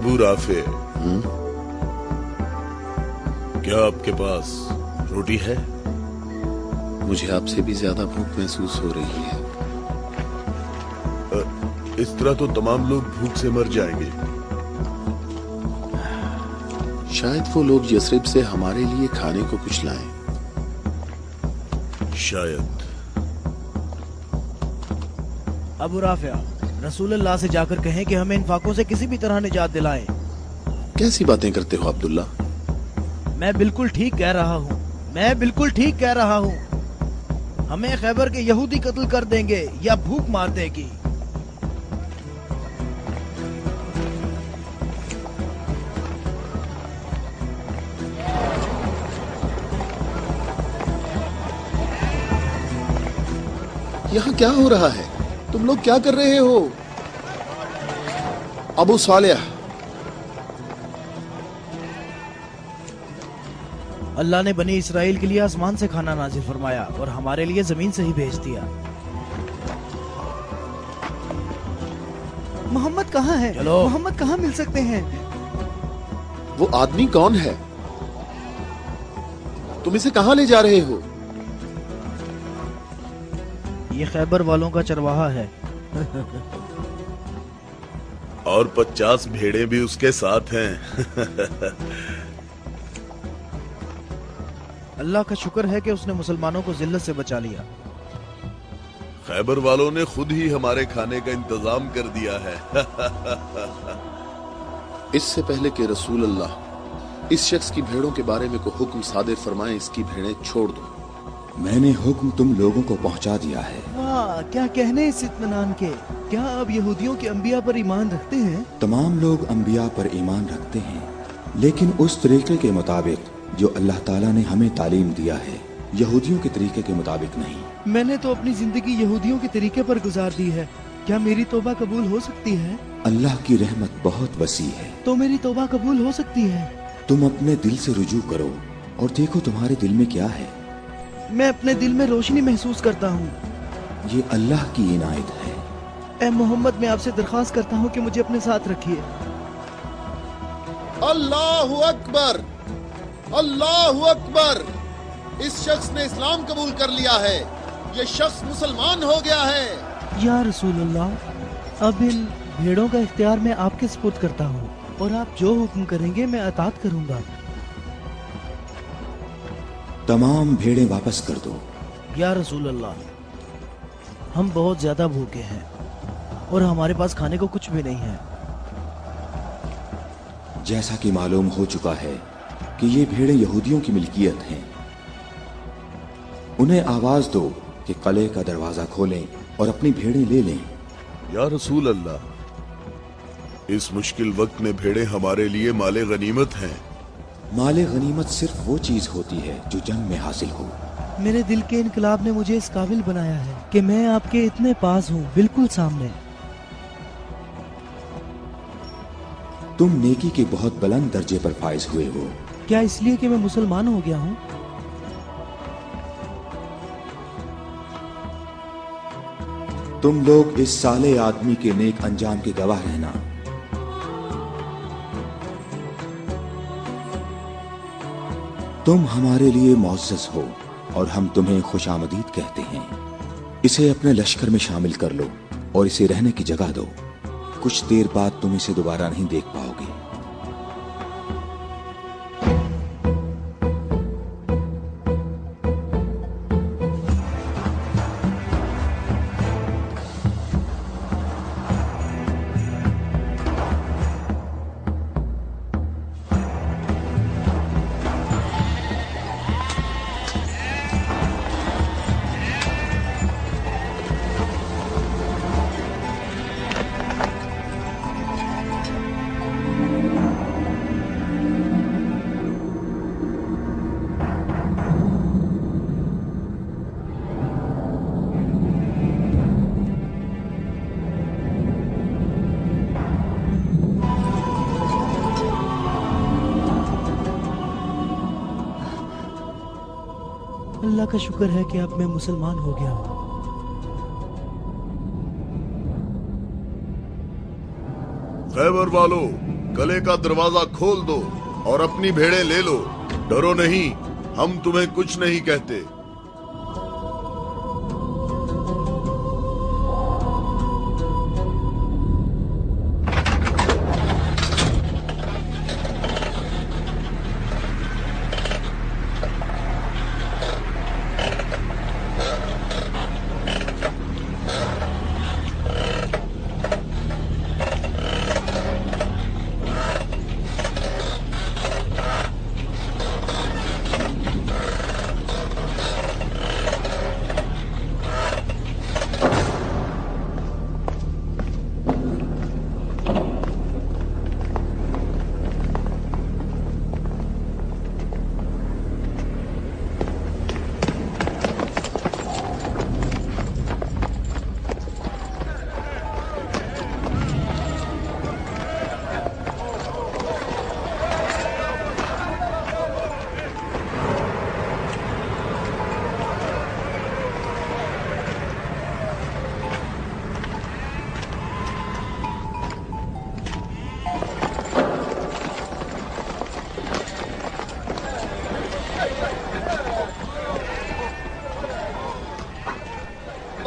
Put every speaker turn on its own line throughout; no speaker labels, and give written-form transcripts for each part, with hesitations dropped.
Abu Rafe, क्या आपके पास रोटी है?
मुझे आपसे भी ज्यादा भूख महसूस हो रही है।
इस तरह तो तमाम लोग भूख से मर जाएंगे।
शायद वो लोग यसरिब से हमारे लिए खाने को कुछ लाएं।
शायद।
अबू राफिया, रसूलुल्लाह से जाकर कहें कि हमें इन फाकों से किसी भी तरह निजात दिलाएं।
कैसी बातें करते हो अब्दुल्ला?
मैं बिल्कुल ठीक कह रहा हूँ, मैं बिल्कुल ठीक कह रहा हूँ। हमें खैबर के यहूदी कत्ल कर देंगे या भूख मार देगी।
यहाँ क्या हो रहा है? तुम लोग क्या कर रहे हो? अबू सालेह,
अल्लाह ने बनी इसराइल के लिए आसमान से खाना नाजिल फरमाया और हमारे लिए जमीन से ही भेज दिया।
मोहम्मद कहाँ है?
चलो।
मोहम्मद कहाँ मिल सकते हैं?
वो आदमी कौन है? तुम इसे कहाँ ले जा रहे हो?
ये खैबर वालों का चरवाहा है।
और 50 भेड़ें भी उसके साथ हैं।
अल्लाह का शुक्र है कि उसने मुसलमानों को जिल्लत से बचा लिया।
खैबर वालों ने खुद ही हमारे खाने का इंतजाम कर दिया है।
इससे पहले कि रसूल अल्लाह इस शख्स की भेड़ों के बारे में कोई हुक्म सादिर फरमाए, इसकी भेड़ें छोड़ दो।
मैंने हुक्म तुम लोगों को पहुंचा दिया है।
वाह, क्या कहने इस इत्मीनान के। क्या आप यहूदियों के अंबिया पर ईमान रखते हैं?
तमाम लोग अंबिया पर ईमान रखते हैं, लेकिन उस तरीके के मुताबिक जो अल्लाह ताला ने हमें तालीम दिया है, यहूदियों के तरीके के मुताबिक नहीं।
मैंने तो अपनी जिंदगी यहूदियों के तरीके पर गुजार दी है। क्या मेरी तौबा कबूल हो सकती है?
अल्लाह की रहमत बहुत वसी है।
तो मेरी तौबा कबूल हो सकती है?
तुम अपने दिल से रुजू करो और देखो तुम्हारे दिल में क्या है।
मैं अपने दिल में रोशनी महसूस करता हूँ।
ये अल्लाह की इनायत है।
ए मोहम्मद, मैं आपसे दरख्वास्त करता हूँ कि मुझे अपने साथ रखिए।
अल्लाहु अकबर, अल्लाहु अकबर। इस शख्स ने इस्लाम कबूल कर लिया है। ये शख्स मुसलमान हो गया है।
या रसूलुल्लाह, अब इन भेड़ों का इख्तियार मैं आपके सुपुर्द करता हूँ और आप जो हुक्म करेंगे मैं अतात करूंगा।
तमाम भेड़ें वापस कर दो।
या रसूल अल्लाह, हम बहुत ज्यादा भूखे हैं और हमारे पास खाने को कुछ भी नहीं है।
जैसा कि मालूम हो चुका है कि ये भेड़ें यहूदियों की मिल्कियत हैं, उन्हें आवाज दो कि किले का दरवाजा खोलें और अपनी भेड़ें ले लें।
या रसूल अल्लाह, इस मुश्किल वक्त में भेड़ें हमारे लिए माले गनीमत हैं।
माले गनीमत सिर्फ वो चीज होती है जो जंग में हासिल हो।
मेरे दिल के इनकलाब ने मुझे इस काबिल बनाया है कि मैं आपके इतने पास हूँ, बिल्कुल सामने।
तुम नेकी के बहुत बुलंद दर्जे पर फाइज हुए हो।
क्या इसलिए कि मैं मुसलमान हो गया हूँ?
तुम लोग इस साले आदमी के नेक अंजाम के गवाह रहना। तुम हमारे लिए मुअज़्ज़ज़ हो और हम तुम्हें खुशामदीद कहते हैं। इसे अपने लश्कर में शामिल कर लो और इसे रहने की जगह दो। कुछ देर बाद तुम इसे दोबारा नहीं देख पाओगे।
अल्लाह का शुक्र है कि अब मैं मुसलमान हो गया हूँ।
खैबर वालों, कले का दरवाजा खोल दो और अपनी भेड़ें ले लो। डरो नहीं, हम तुम्हें कुछ नहीं कहते।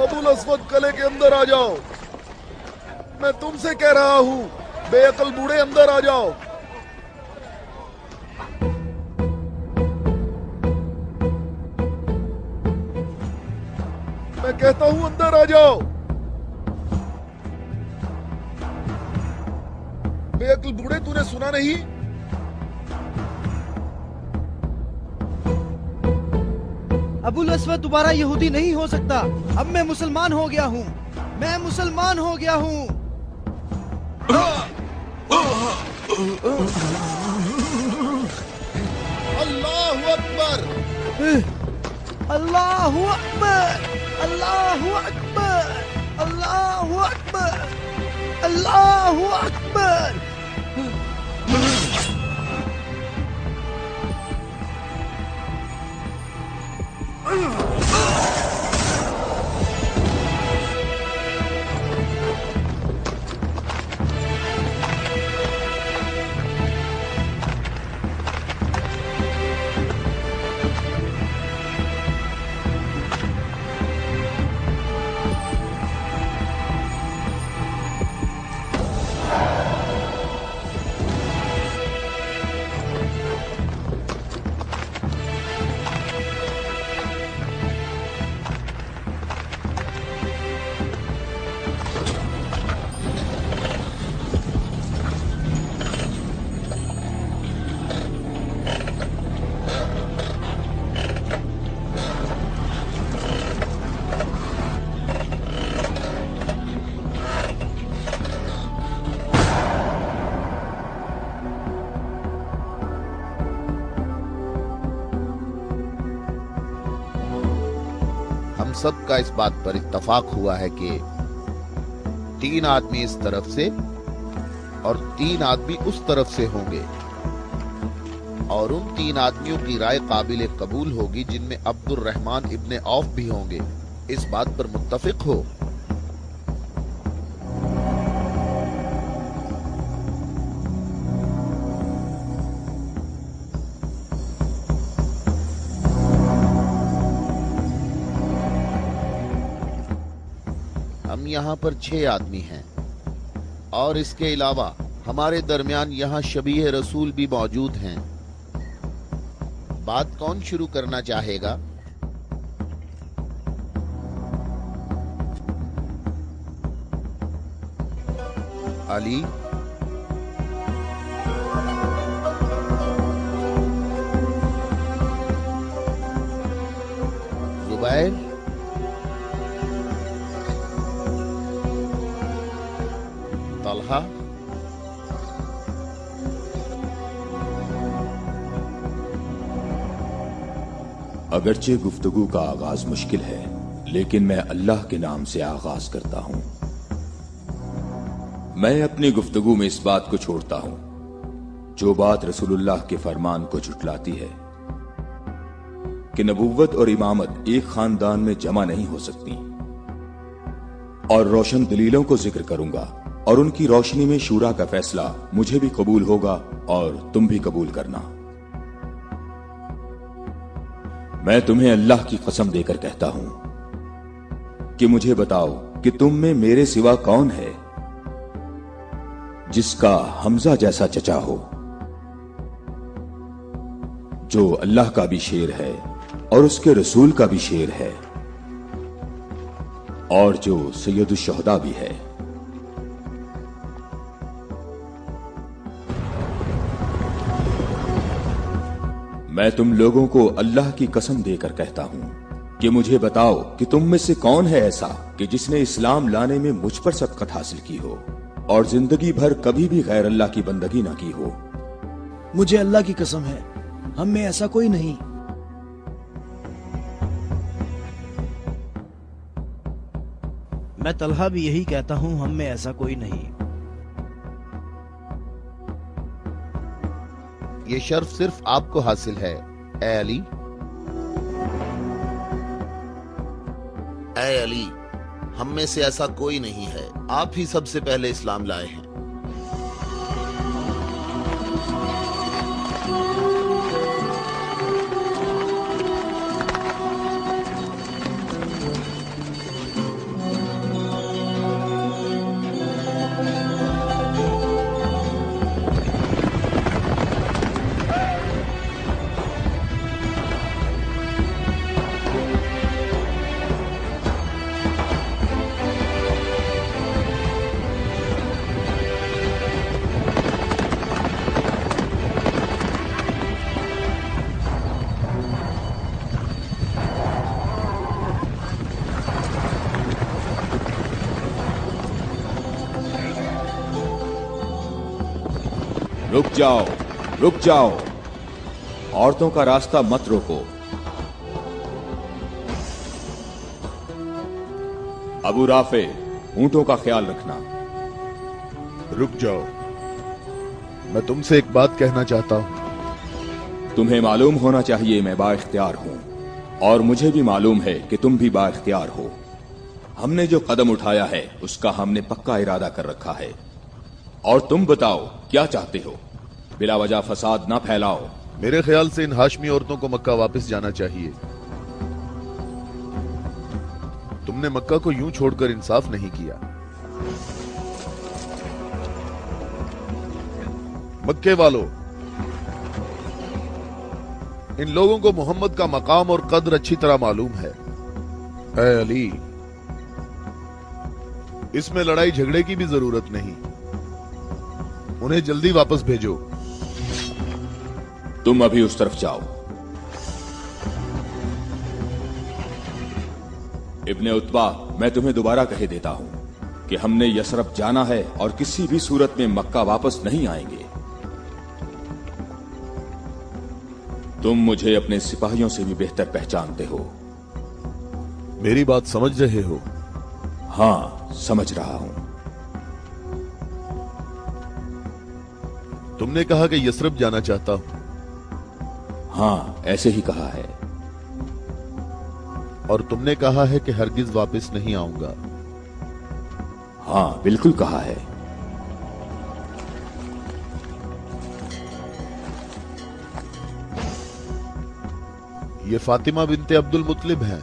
अबुल अस्वद कले के अंदर आ जाओ। मैं तुमसे कह रहा हूं, बेअकल बूढ़े अंदर आ जाओ। मैं कहता हूं अंदर आ जाओ। बेअकल बूढ़े, तूने सुना नहीं?
अबुल अस्वद दोबारा यहूदी नहीं हो सकता। अब मैं मुसलमान हो गया हूँ। मैं मुसलमान हो गया हूँ।
अल्लाहु अकबर,
अल्लाहु अकबर, अल्लाहु अकबर, अल्लाहु अकबर, अल्लाहु अकबर।
सबका इस बात पर इत्तफाक हुआ है कि 3 आदमी इस तरफ से और 3 आदमी उस तरफ से होंगे, और उन 3 आदमियों की राय काबिल कबूल होगी जिनमें अब्दुर रहमान इब्ने औफ भी होंगे। इस बात पर मुत्तफिक हो। हम यहाँ पर 6 आदमी हैं, और इसके अलावा हमारे दरमियान यहाँ शबीह रसूल भी मौजूद हैं। बात कौन शुरू करना चाहेगा? अली, जुबैर, तलहा,
अगरचे गुफ्तगू का आगाज मुश्किल है, लेकिन मैं अल्लाह के नाम से आगाज करता हूं। मैं अपनी गुफ्तगू में इस बात को छोड़ता हूं जो बात रसूलुल्लाह के फरमान को झुटलाती है कि नबुव्वत और इमामत एक खानदान में जमा नहीं हो सकती, और रोशन दलीलों को जिक्र करूंगा और उनकी रोशनी में शूरा का फैसला मुझे भी कबूल होगा और तुम भी कबूल करना। मैं तुम्हें अल्लाह की कसम देकर कहता हूं कि मुझे बताओ कि तुम में मेरे सिवा कौन है जिसका हमजा जैसा चचा हो, जो अल्लाह का भी शेर है और उसके रसूल का भी शेर है और जो सैयदुल शुहदा भी है। मैं तुम लोगों को अल्लाह की कसम देकर कहता हूं कि मुझे बताओ कि तुम में से कौन है ऐसा कि जिसने इस्लाम लाने में मुझ पर सबकत हासिल की हो और जिंदगी भर कभी भी गैर अल्लाह की बंदगी ना की हो।
मुझे अल्लाह की कसम है, हम में ऐसा कोई नहीं। मैं तलहा भी यही कहता हूं, हम में ऐसा कोई नहीं।
ये शर्फ सिर्फ आपको हासिल है ए अली।
ऐ अली, हम में से ऐसा कोई नहीं है, आप ही सबसे पहले इस्लाम लाए हैं।
रुक जाओ, औरतों का रास्ता मत रोको। अबू राफे, ऊंटों का ख्याल रखना।
रुक जाओ, मैं तुमसे एक बात कहना चाहता हूं।
तुम्हें मालूम होना चाहिए मैं बाइख्तियार हूं और मुझे भी मालूम है कि तुम भी बाइख्तियार हो। हमने जो कदम उठाया है उसका हमने पक्का इरादा कर रखा है। और तुम बताओ क्या चाहते हो? बिला वजह फसाद ना फैलाओ।
मेरे ख्याल से इन हाशमी औरतों को मक्का वापस जाना चाहिए। तुमने मक्का को यूं छोड़कर इंसाफ नहीं किया। मक्के वालों, इन लोगों को मोहम्मद का मकाम और कद्र अच्छी तरह मालूम है। ऐ अली, इसमें लड़ाई झगड़े की भी जरूरत नहीं, उन्हें जल्दी वापस भेजो।
तुम अभी उस तरफ जाओ। इब्ने उतबा, मैं तुम्हें दोबारा कह देता हूं कि हमने यसरब जाना है और किसी भी सूरत में मक्का वापस नहीं आएंगे। तुम मुझे अपने सिपाहियों से भी बेहतर पहचानते हो।
मेरी बात समझ रहे हो?
हां, समझ रहा हूं।
तुमने कहा कि यसरब जाना चाहता हूं।
हां, ऐसे ही कहा है।
और तुमने कहा है कि हरगिज वापस नहीं आऊंगा।
हां, बिल्कुल कहा है।
ये फातिमा बिनते अब्दुल मुत्तलिब हैं।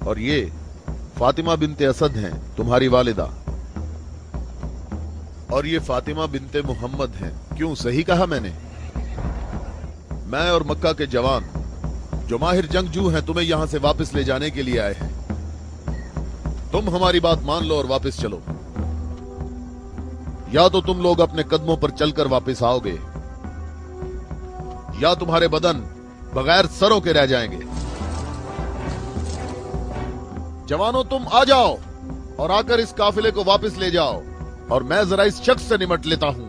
और ये फातिमा बिनते असद हैं, तुम्हारी वालिदा। और ये फातिमा बिनते मोहम्मद हैं। क्यों, सही कहा मैंने? मैं और मक्का के जवान जो माहिर जंगजू हैं तुम्हें यहां से वापस ले जाने के लिए आए हैं। तुम हमारी बात मान लो और वापस चलो, या तो तुम लोग अपने कदमों पर चलकर वापस आओगे या तुम्हारे बदन बगैर सरों के रह जाएंगे। जवानों, तुम आ जाओ और आकर इस काफिले को वापस ले जाओ और मैं जरा इस शख्स से निमट लेता हूं।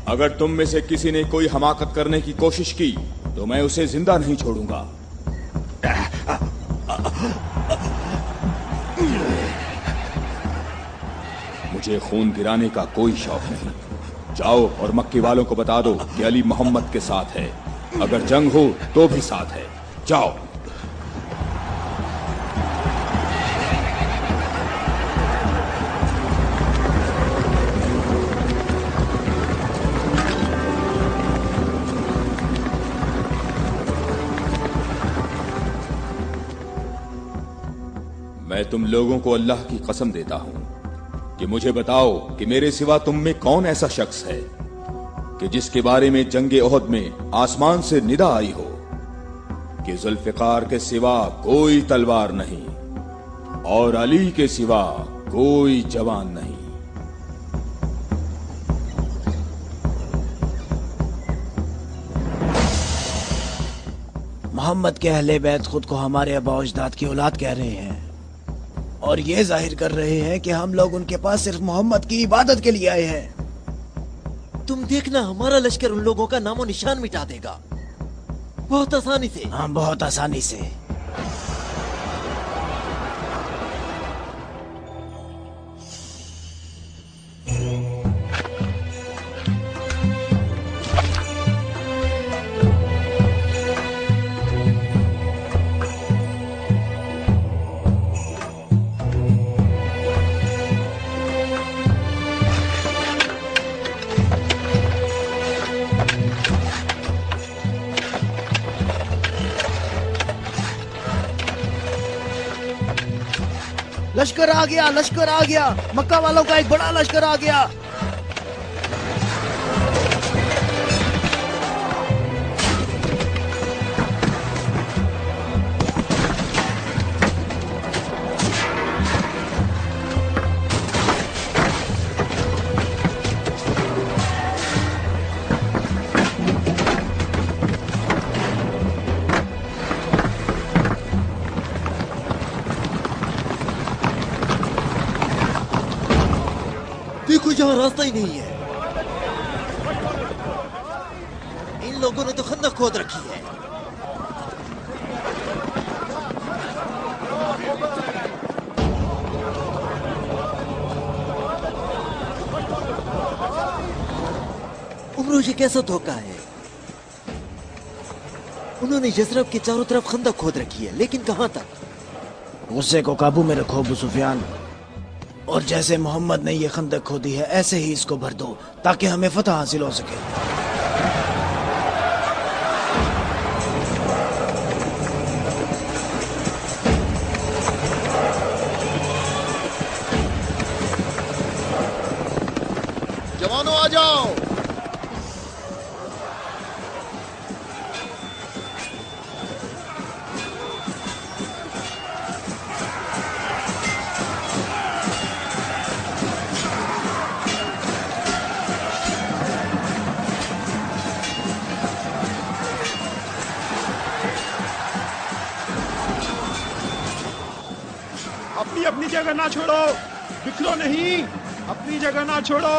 अगर तुम में से किसी ने कोई हमाकत करने की कोशिश की तो मैं उसे जिंदा नहीं छोड़ूंगा। मुझे खून गिराने का कोई शौक नहीं। जाओ और मक्के वालों को बता दो कि अली मोहम्मद के साथ है, अगर जंग हो तो भी साथ है। जाओ। मैं तुम लोगों को अल्लाह की कसम देता हूं कि मुझे बताओ कि मेरे सिवा तुम में कौन ऐसा शख्स है कि जिसके बारे में जंगे ओहद में आसमान से निदा आई हो कि जुल्फिकार के सिवा कोई तलवार नहीं और अली के सिवा कोई जवान नहीं।
मोहम्मद के अहले बैत खुद को हमारे आबा अजदाद की औलाद कह रहे हैं और ये जाहिर कर रहे हैं कि हम लोग उनके पास सिर्फ मोहम्मद की इबादत के लिए आए हैं।
तुम देखना हमारा लश्कर उन लोगों का नामो निशान मिटा देगा, बहुत आसानी से।
हाँ, बहुत आसानी से। लश्कर आ गया, लश्कर आ गया, मक्का वालों का एक बड़ा लश्कर आ गया।
देखो यहाँ रास्ता ही नहीं है। इन लोगों ने तो खंदक खोद रखी है। उमरो, ये कैसा धोखा है। उन्होंने यसरब के चारों तरफ खंदक खोद रखी है, लेकिन कहां तक?
गुस्से को काबू में रखो अबू सुफियान, और जैसे मोहम्मद ने ये खंदक खोदी है ऐसे ही इसको भर दो ताकि हमें फतह हासिल हो सके।
जवानों आ जाओ।
अपनी अपनी जगह ना छोड़ो, बिखरो नहीं, अपनी जगह ना छोड़ो।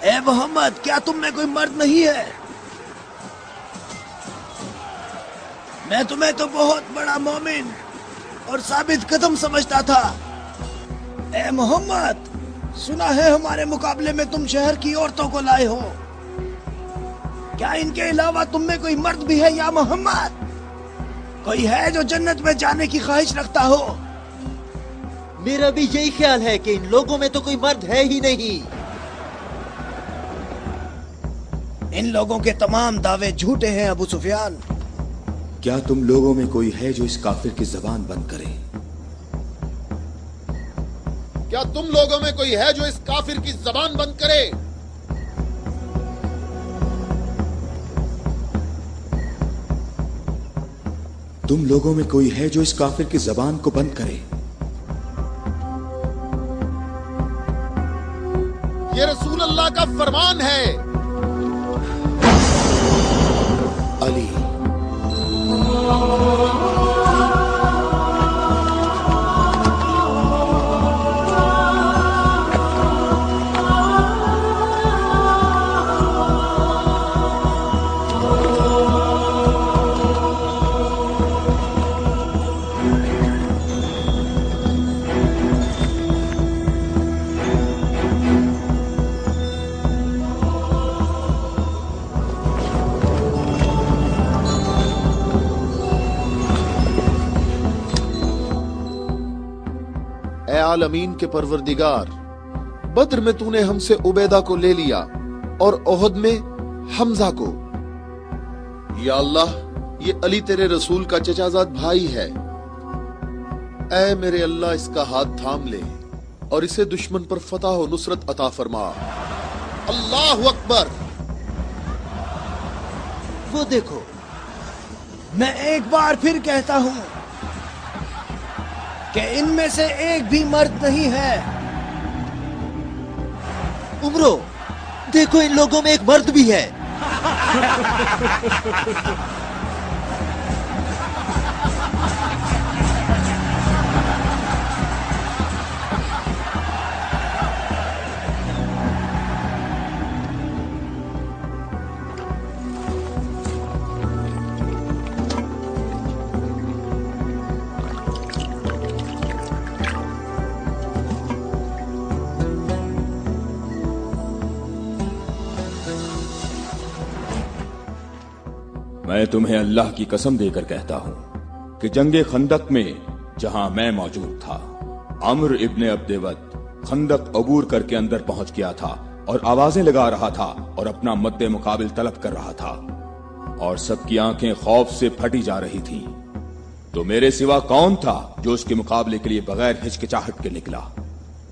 ए मोहम्मद, क्या तुम में कोई मर्द नहीं है? मैं तुम्हें तो बहुत बड़ा मोमिन और साबित कदम समझता था। ए मोहम्मद, सुना है हमारे मुकाबले में तुम शहर की औरतों को लाए हो। क्या इनके अलावा तुम में कोई मर्द भी है या मोहम्मद? कोई है जो जन्नत में जाने की ख्वाहिश रखता हो?
मेरा भी यही ख्याल है कि इन लोगों में तो कोई मर्द है ही नहीं।
इन लोगों के तमाम दावे झूठे हैं अबू सुफियान।
क्या तुम लोगों में कोई है जो इस काफिर की जबान बंद करे?
क्या तुम लोगों में कोई है जो इस काफिर की जबान बंद करे?
तुम लोगों में कोई है जो इस काफिर की जबान को बंद करे?
ये रसूल अल्लाह का फरमान है।
अली
आलमीन के परवरदिगार, बद्र में तूने हमसे उबैदा को ले लिया और ओहद में हमजा को। या अल्लाह, ये अली तेरे रसूल का चचाजाद भाई है। ऐ मेरे अल्लाह, इसका हाथ थाम ले और इसे दुश्मन पर फतह और नुसरत अता फरमा। अल्लाहु अकबर।
वो देखो,
मैं एक बार फिर कहता हूं कि इनमें से एक भी मर्द नहीं है।
उमरो, देखो इन लोगों में एक मर्द भी है।
मैं तुम्हें अल्लाह की कसम देकर कहता हूं कि जंगे खंदक में जहां मैं मौजूद था, अम्र इब्ने अब्देवत खंदक अबूर करके अंदर पहुंच गया था और आवाजें लगा रहा था और अपना मद्दे मुकाबिल तलब कर रहा था और सबकी आंखें खौफ से फटी जा रही थीं। तो मेरे सिवा कौन था जो उसके मुकाबले के लिए बगैर हिचकिचाहट के निकला?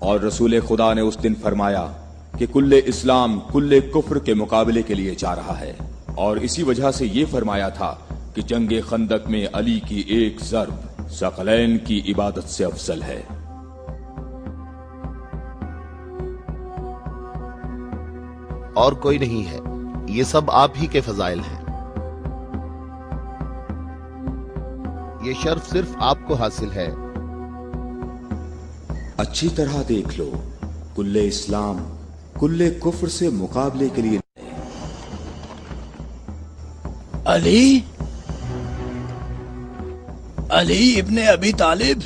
और रसूल खुदा ने उस दिन फरमाया कि कुल्ले इस्लाम कुल्ले कुफ्र के मुकाबले के लिए जा रहा है, और इसी वजह से ये फरमाया था कि जंगे खंदक में अली की एक ज़र्ब सकलैन की इबादत से अफजल है।
और कोई नहीं है, ये सब आप ही के फजाइल हैं। ये शर्फ सिर्फ आपको हासिल है।
अच्छी तरह देख लो, कुल्ले इस्लाम कुल्ले कुफ्र से मुकाबले के लिए
अली, अली इब्ने अबी तालिब।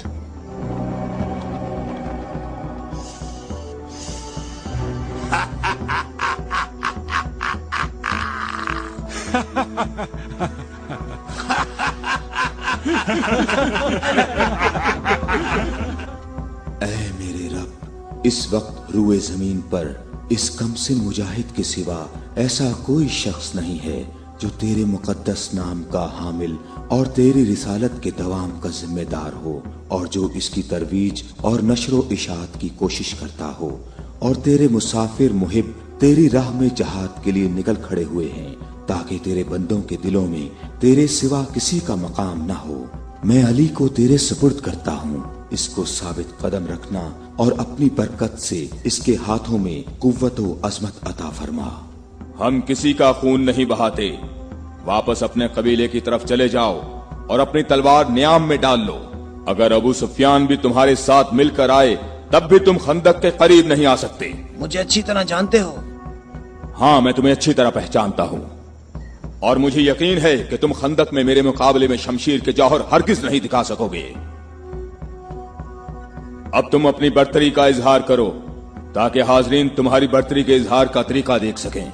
ऐ मेरे रब, इस वक्त रुए जमीन पर इस कमसिन मुजाहिद के सिवा ऐसा कोई शख्स नहीं है जो तेरे मुकद्दस नाम का हामिल और तेरी रिसालत के दवाम का जिम्मेदार हो, और जो इसकी तरवीज और नशरो इशात की कोशिश करता हो, और तेरे मुसाफिर मुहिब तेरी राह में जहाद के लिए निकल खड़े हुए हैं ताकि तेरे बंदों के दिलों में तेरे सिवा किसी का मकाम ना हो। मैं अली को तेरे सुपुर्द करता हूँ, इसको साबित कदम रखना और अपनी बरकत से इसके हाथों में कुव्वत व अजमत अता फरमा।
हम किसी का खून नहीं बहाते, वापस अपने कबीले की तरफ चले जाओ और अपनी तलवार न्याम में डाल लो। अगर अबू सुफियान भी तुम्हारे साथ मिलकर आए तब भी तुम खंदक के करीब नहीं आ सकते।
मुझे अच्छी तरह जानते हो?
हाँ, मैं तुम्हें अच्छी तरह पहचानता हूँ और मुझे यकीन है कि तुम खंदक में मेरे मुकाबले में शमशीर के जौहर हरगिज नहीं दिखा सकोगे। अब तुम अपनी बर्तरी का इजहार करो ताकि हाजरीन तुम्हारी बर्तरी के इजहार का तरीका देख सकें।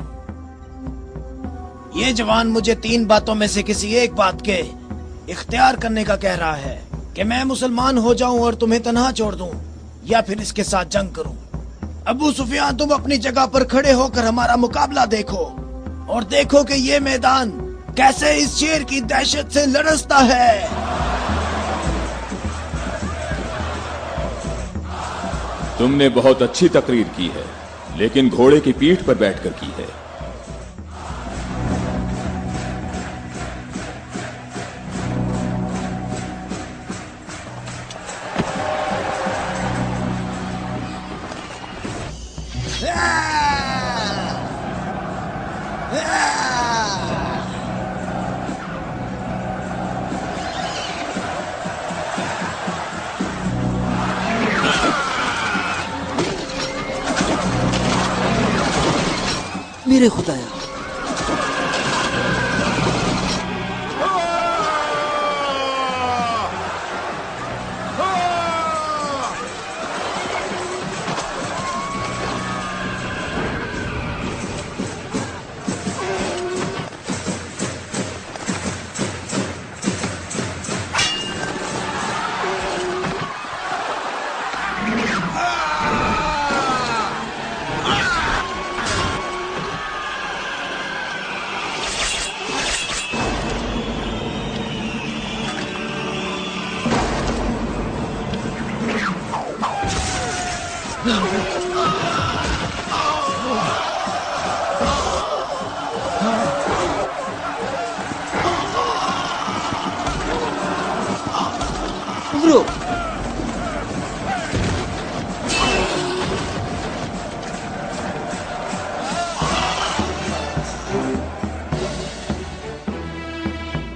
ये जवान मुझे 3 बातों में से किसी एक बात के इख्तियार करने का कह रहा है कि मैं मुसलमान हो जाऊं और तुम्हें तन्हा छोड़ दूं, या फिर इसके साथ जंग करूं। अबू सुफियान, तुम अपनी जगह पर खड़े होकर हमारा मुकाबला देखो और देखो कि ये मैदान कैसे इस शेर की दहशत से लरसता है।
तुमने बहुत अच्छी तकरीर की है, लेकिन घोड़े की पीठ पर बैठकर की है।
मेरे खुदाया,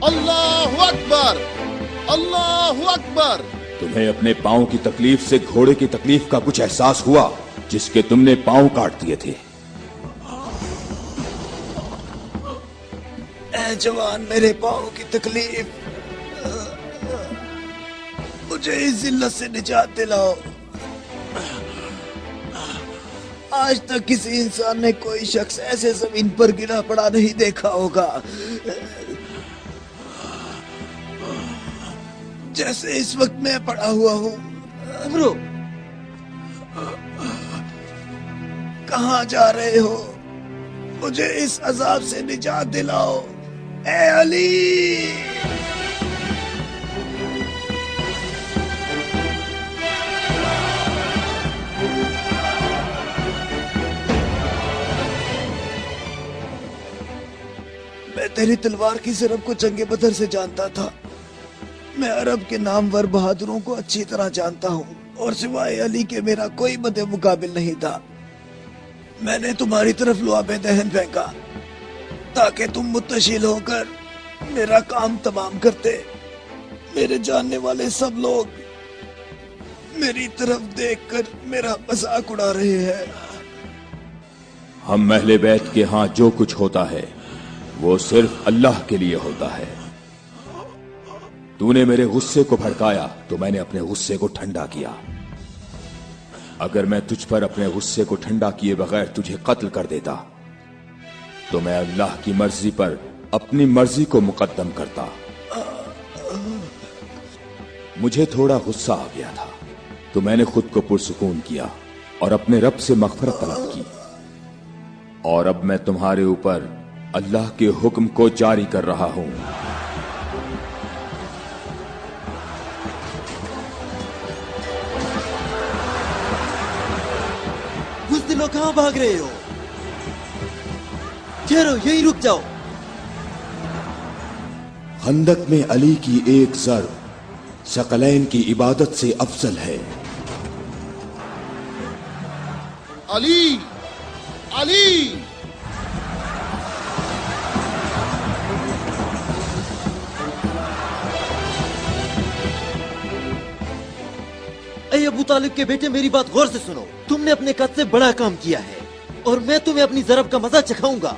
अल्लाहु अकबर, अल्लाहु अकबर।
तुम्हें अपने पांव की तकलीफ से घोड़े की तकलीफ का कुछ एहसास हुआ जिसके तुमने पांव काट दिए थे?
ए जवान, मेरे पाँव की तकलीफ, मुझे इस जिल्लत से निजात दिलाओ। आज तक किसी इंसान ने कोई शख्स ऐसे जमीन पर गिरा पड़ा नहीं देखा होगा जैसे इस वक्त मैं पड़ा हुआ हूँ।
अमरो,
कहाँ जा रहे हो? मुझे इस अजाब से निजात दिलाओ, ए अली। मैं तेरी तलवार की ज़रब को जंगे बदर से जानता था। मैं अरब के नामवर बहादुरों को अच्छी तरह जानता हूँ और सिवाय अली के मेरा कोई मदे मुकाबिल नहीं था। मैंने तुम्हारी तरफ लुआबे दहन फेंका ताकि तुम मुत्तशिल होकर मेरा काम तमाम करते। मेरे जानने वाले सब लोग मेरी तरफ देखकर मेरा मजाक उड़ा रहे हैं।
हम महले बैत के यहाँ जो कुछ होता है वो सिर्फ अल्लाह के लिए होता है। तूने मेरे गुस्से को भड़काया तो मैंने अपने गुस्से को ठंडा किया। अगर मैं तुझ पर अपने गुस्से को ठंडा किए बगैर तुझे कत्ल कर देता तो मैं अल्लाह की मर्जी पर अपनी मर्जी को मुकद्दम करता। मुझे थोड़ा गुस्सा आ गया था तो मैंने खुद को पुरसुकून किया और अपने रब से मग़फ़िरत तलब की। और अब मैं तुम्हारे ऊपर अल्लाह के हुक्म को जारी कर रहा हूं।
बुज़दिलों, कहां भाग रहे हो? ठहरो, यहीं रुक जाओ।
खंदक में अली की एक ज़र्ब सकलैन की इबादत से अफजल है।
अली, अली।
ऐ अबू तालिब के बेटे, मेरी बात गौर से सुनो। तुमने अपने कद से बड़ा काम किया है और मैं तुम्हें अपनी ज़रब का मजा चखाऊंगा।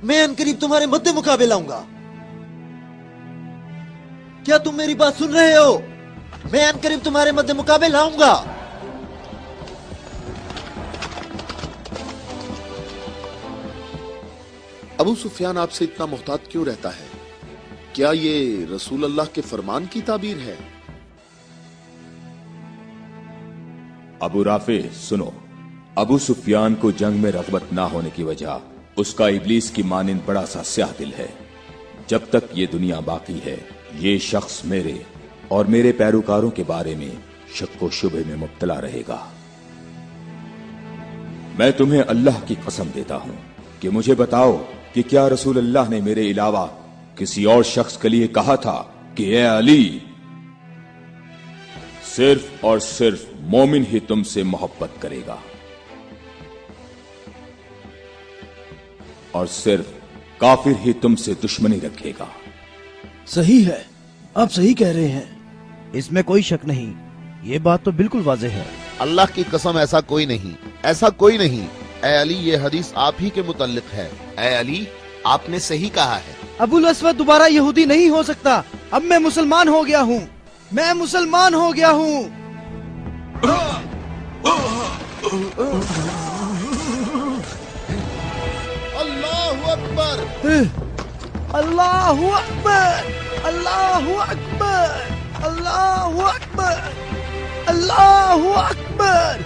मैं अनकरीब तुम्हारे मद्दे मुकाबले लाऊंगा। क्या तुम मेरी बात सुन रहे हो? मैं अनकरीब तुम्हारे मद्दे मुकाबले लाऊंगा।
अबू सुफियान आपसे इतना मोहतात क्यों रहता है? क्या ये रसूल अल्लाह के फरमान की ताबीर है?
अबू राफे सुनो, अबू सुफियान को जंग में रग़बत ना होने की वजह उसका इब्लीस की मानिंद बड़ा सा स्याह दिल है। जब तक ये दुनिया बाकी है ये शख्स मेरे और मेरे पैरोकारों के बारे में शक व शुबे में मुब्तला रहेगा। मैं तुम्हें अल्लाह की कसम देता हूं कि मुझे बताओ कि क्या रसूल अल्लाह ने मेरे अलावा किसी और शख्स के लिए कहा था कि ए अली, सिर्फ और सिर्फ मोमिन ही तुमसे मोहब्बत करेगा और सिर्फ काफिर ही तुमसे दुश्मनी रखेगा।
सही है, आप सही कह रहे हैं, इसमें कोई शक नहीं। ये बात तो बिल्कुल वाज़ेह है।
अल्लाह की कसम, ऐसा कोई नहीं, ऐसा कोई नहीं। ए अली, ये हदीस आप ही के मुतल्लिक है।
ए अली, आपने सही कहा है।
अबुल अस्वद दोबारा यहूदी नहीं हो सकता। अब मैं मुसलमान हो गया हूँ, मैं मुसलमान हो गया हूँ।
अल्लाहु अकबर,
अल्लाहु अकबर, अल्लाहु अकबर, अल्लाहु अकबर, अल्लाहु अकबर।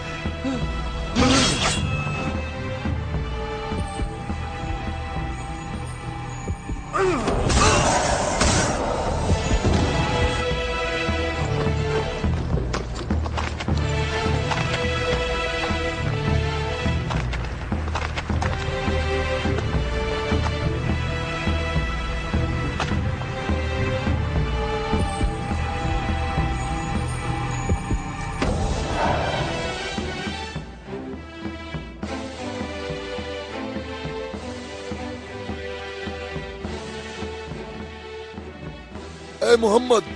اے محمد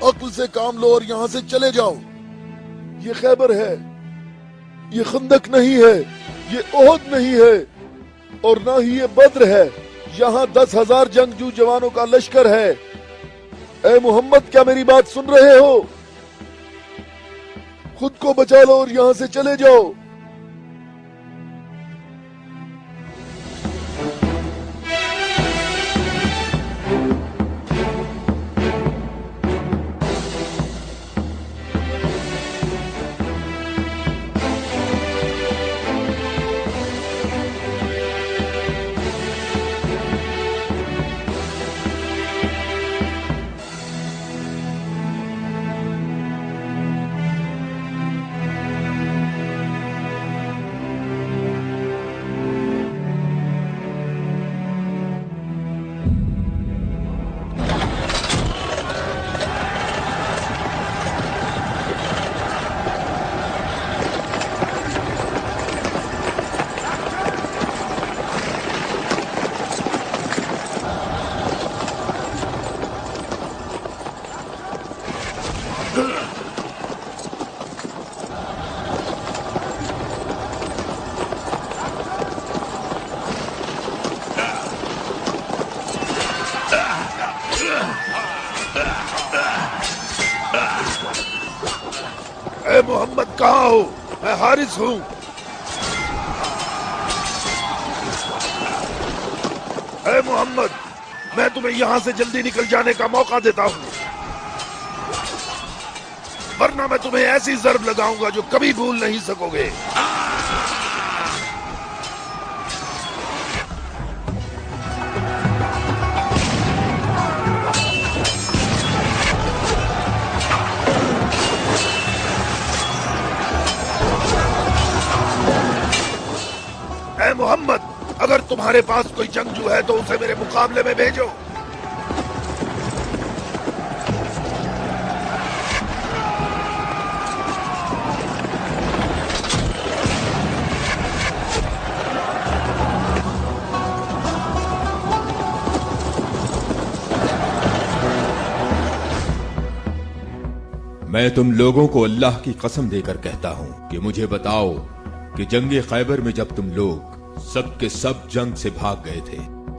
عقل سے کام لو اور یہاں سے چلے جاؤ. یہ خیبر ہے, یہ خندق نہیں ہے, یہ احد نہیں ہے, اور نہ ہی یہ بدر ہے. یہاں 10,000 جنگجو جوانوں کا لشکر ہے. اے محمد کیا میری بات سن رہے ہو؟ خود کو بچا لو اور یہاں سے چلے جاؤ. اے محمد کہاں ہو؟ میں حارث ہوں. اے محمد میں تمہیں یہاں سے جلدی نکل جانے کا موقع دیتا ہوں, ورنہ میں تمہیں ایسی ضرب لگاؤں گا جو کبھی بھول نہیں سکو گے. اے محمد اگر تمہارے پاس کوئی جنگجو ہے تو اسے میرے مقابلے میں بھیجو.
میں تم لوگوں کو اللہ کی قسم دے کر کہتا ہوں کہ مجھے بتاؤ کہ جنگ خیبر میں جب تم لوگ سب کے سب جنگ سے بھاگ گئے تھے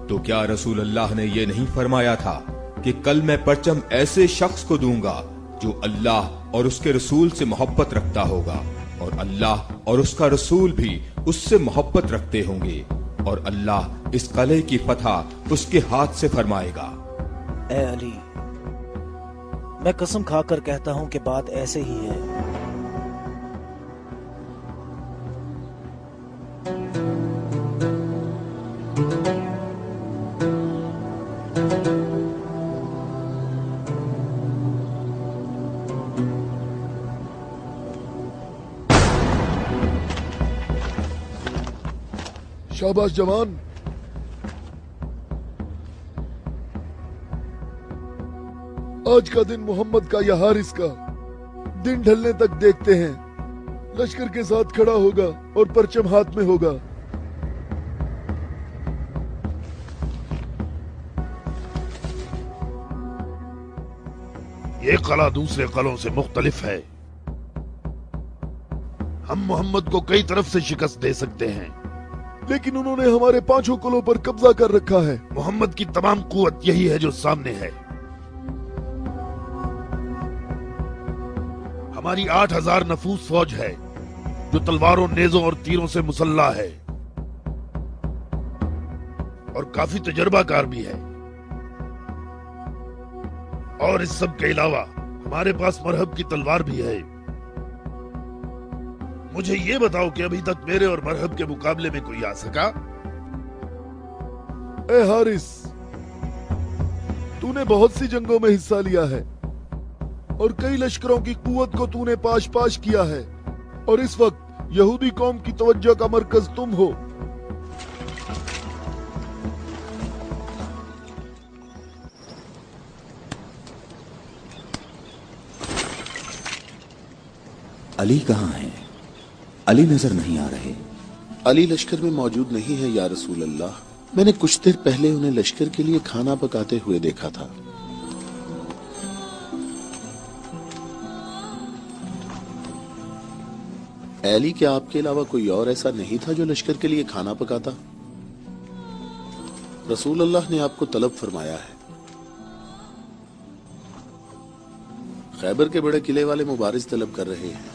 تو کیا رسول اللہ نے یہ نہیں فرمایا تھا کہ کل میں پرچم ایسے شخص کو دوں گا جو اللہ اور اس کے رسول سے محبت رکھتا ہوگا, اور اللہ اور اس کا رسول بھی اس سے محبت رکھتے ہوں گے, اور اللہ اس قلعے کی فتح اس کے ہاتھ سے فرمائے گا.
اے علی میں قسم کھا کر کہتا ہوں کہ بات ایسے ہی ہے.
شاباش جوان. آج کا دن محمد کا یا حارث کا دن ڈھلنے تک دیکھتے ہیں. لشکر کے ساتھ کھڑا ہوگا اور پرچم ہاتھ میں ہوگا. یہ قلعہ دوسرے قلعوں سے مختلف ہے. ہم محمد کو کئی طرف سے شکست دے سکتے ہیں, لیکن انہوں نے ہمارے 5 قلعوں پر قبضہ کر رکھا ہے. محمد کی تمام قوت یہی ہے جو سامنے ہے. ہماری 8,000 نفوس فوج ہے جو تلواروں, نیزوں اور تیروں سے مسلح ہے, اور کافی تجربہ کار بھی ہے. اور اس سب کے علاوہ ہمارے پاس مرہب کی تلوار بھی ہے. مجھے یہ بتاؤ کہ ابھی تک میرے اور مرہب کے مقابلے میں کوئی آ سکا؟ اے حارث تو نے بہت سی جنگوں میں حصہ لیا ہے اور کئی لشکروں کی قوت کو تو نے پاش کیا ہے, اور اس وقت یہودی قوم کی توجہ کا مرکز تم ہو.
علی کہاں ہیں؟ علی نظر نہیں آ رہے.
علی لشکر میں موجود نہیں ہے یا رسول اللہ. میں نے کچھ دیر پہلے انہیں لشکر کے لیے کھانا پکاتے ہوئے دیکھا تھا. علی کیا آپ کے علاوہ کوئی اور ایسا نہیں تھا جو لشکر کے لیے کھانا پکاتا؟ رسول اللہ نے آپ کو طلب فرمایا ہے. خیبر کے بڑے قلعے والے مبارز طلب کر رہے ہیں.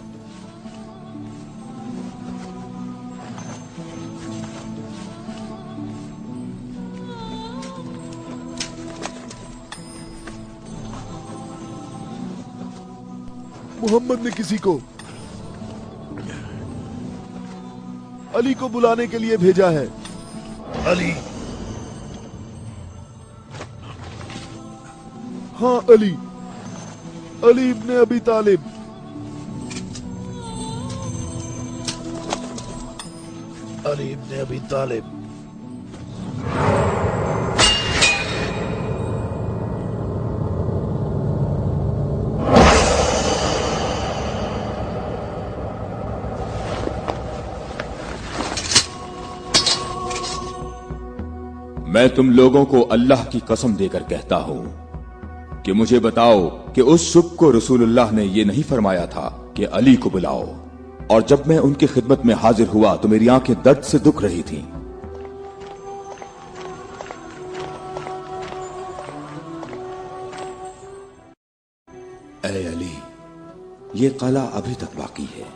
محمد نے کسی کو علی کو بلانے کے لیے بھیجا ہے. علی؟ ہاں علی ابن ابی طالب. علی ابن ابی طالب.
میں تم لوگوں کو اللہ کی قسم دے کر کہتا ہوں کہ مجھے بتاؤ کہ اس صبح کو رسول اللہ نے یہ نہیں فرمایا تھا کہ علی کو بلاؤ، اور جب میں ان کی خدمت میں حاضر ہوا تو میری آنکھیں درد سے دکھ رہی تھیں.
اے علی، یہ قلعہ ابھی تک باقی ہے.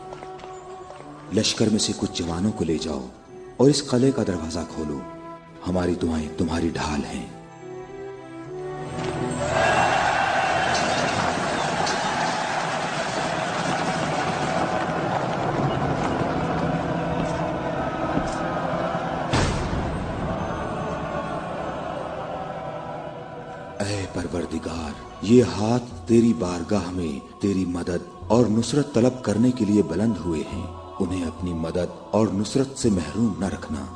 لشکر میں سے کچھ جوانوں کو لے جاؤ اور اس قلعے کا دروازہ کھولو. ہماری دعائیں تمہاری ڈھال ہیں. اے پروردگار، یہ ہاتھ تیری بارگاہ میں تیری مدد اور نصرت طلب کرنے کے لیے بلند ہوئے ہیں. انہیں اپنی مدد اور نصرت سے محروم نہ رکھنا.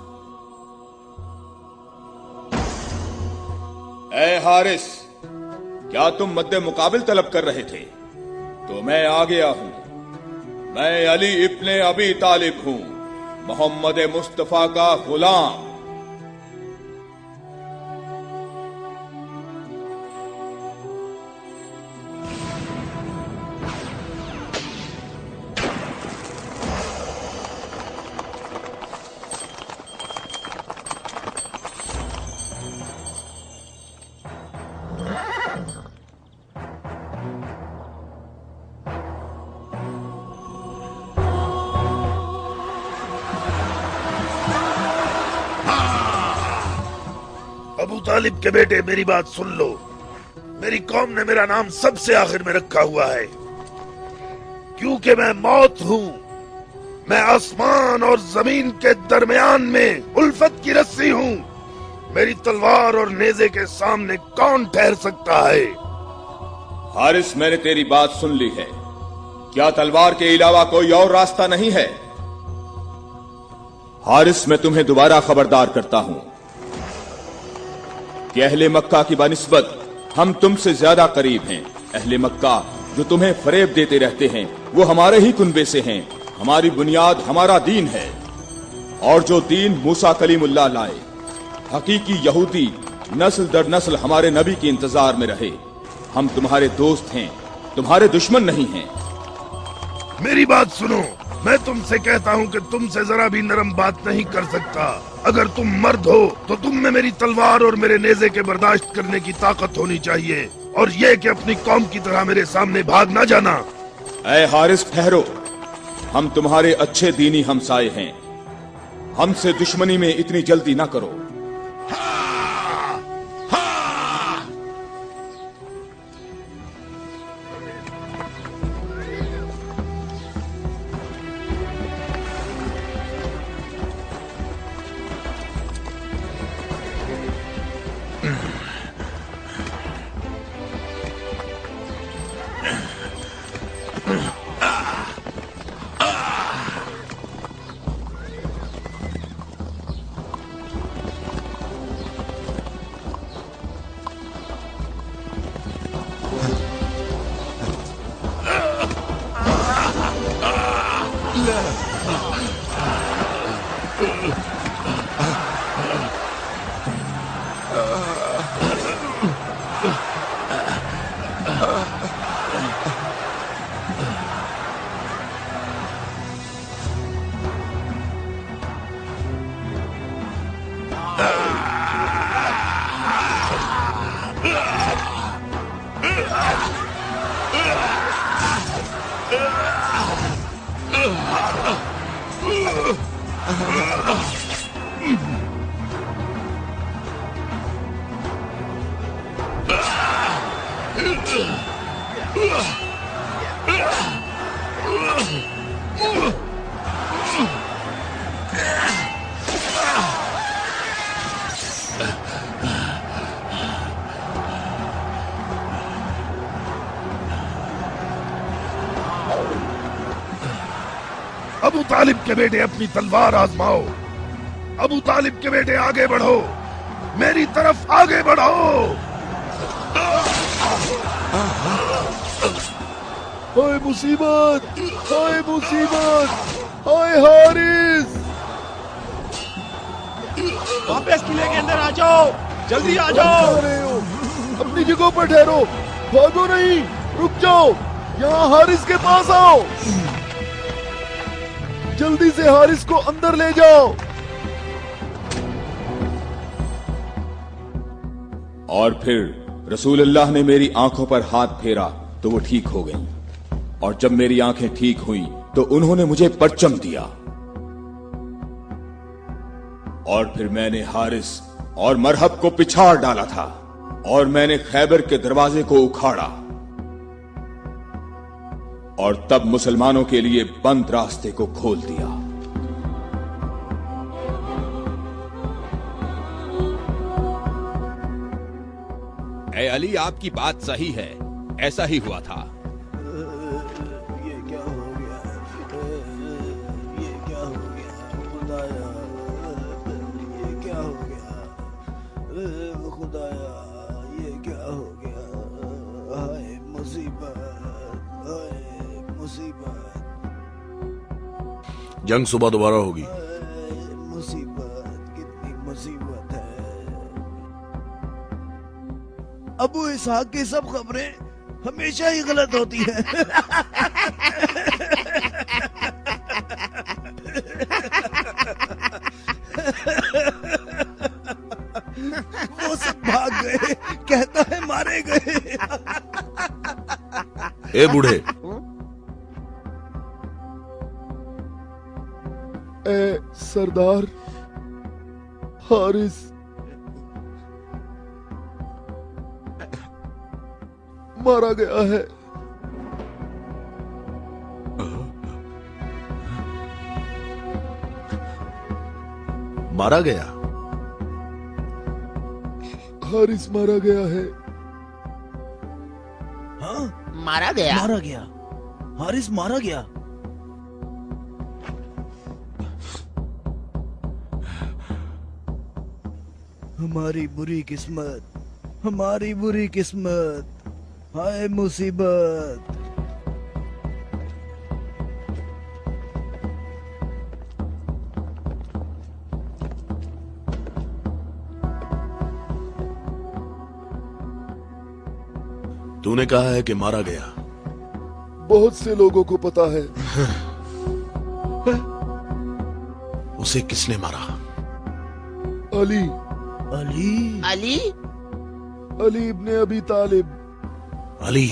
اے حارث، کیا تم مد مقابل طلب کر رہے تھے؟ تو میں آ گیا ہوں. میں علی ابن ابی طالب ہوں، محمد مصطفیٰ کا غلام.
ابو طالب کے بیٹے، میری بات سن لو. میری قوم نے میرا نام سب سے آخر میں رکھا ہوا ہے کیونکہ میں موت ہوں. میں آسمان اور زمین کے درمیان میں الفت کی رسی ہوں. میری تلوار اور نیزے کے سامنے کون ٹھہر سکتا ہے؟
حارث، میں نے تیری بات سن لی ہے. کیا تلوار کے علاوہ کوئی اور راستہ نہیں ہے؟ حارث، میں تمہیں دوبارہ خبردار کرتا ہوں کہ اہل مکہ کی بنسبت ہم تم سے زیادہ قریب ہیں. اہل مکہ جو تمہیں فریب دیتے رہتے ہیں وہ ہمارے ہی کنبے سے ہیں. ہماری بنیاد ہمارا دین ہے، اور جو دین موسیٰ کلیم اللہ لائے، حقیقی یہودی نسل در نسل ہمارے نبی کے انتظار میں رہے. ہم تمہارے دوست ہیں، تمہارے دشمن نہیں ہیں.
میری بات سنو، میں تم سے کہتا ہوں کہ تم سے ذرا بھی نرم بات نہیں کر سکتا. اگر تم مرد ہو تو تم میں میری تلوار اور میرے نیزے کے برداشت کرنے کی طاقت ہونی چاہیے، اور یہ کہ اپنی قوم کی طرح میرے سامنے بھاگ نہ جانا.
اے حارث، ٹھہرو. ہم تمہارے اچھے دینی ہمسائے ہیں. ہم سے دشمنی میں اتنی جلدی نہ کرو.
अबू तालिब के बेटे अपनी तलवार आजमाओ। अबू तालिब के बेटे आगे बढ़ो, मेरी तरफ आगे बढ़ो।
हाय मुसीबत, हाय मुसीबत, हाय हारिस।
वापस किले के अंदर आ जाओ, जल्दी आ जाओ।
जा रहे हो? अपनी जगह पर ठहरो, भागो नहीं, रुक जाओ, यहाँ हारिस के पास आओ। जल्दी से हारिस को अंदर ले जाओ।
और फिर रसूलुल्लाह ने मेरी आंखों पर हाथ फेरा तो वो ठीक हो गई, और जब मेरी आंखें ठीक हुई तो उन्होंने मुझे परचम दिया, और फिर मैंने हारिस और मरहब को पिछाड़ डाला था, और मैंने खैबर के दरवाजे को उखाड़ा, और तब मुसलमानों के लिए बंद रास्ते को खोल दिया।
ऐ अली, आपकी बात सही है, ऐसा ही हुआ था।
ये क्या हो गया? ये क्या हो गया खुदाया? ये क्या हो गया खुदाया? ये क्या हो गया? हाय मुसीबत, हाय मुसीबत,
जंग सुबह दोबारा होगी।
मुसीबत, कितनी मुसीबत है। अबू इसहाक की सब खबरें हमेशा ही गलत होती हैं। वो सब भाग गए, कहता है मारे गए।
ए बूढ़े,
ए सरदार, हारिस मारा गया है।
मारा गया?
हारिस मारा गया है।
हाँ,
मारा गया?
मारा गया, हारिस मारा गया। हमारी बुरी किस्मत, हमारी बुरी किस्मत, हाय मुसीबत।
तूने कहा है कि मारा गया।
बहुत से लोगों को पता है।
उसे किसने मारा?
अली,
अली,
अली?
अली इब्ने अबी तालिब।
अली?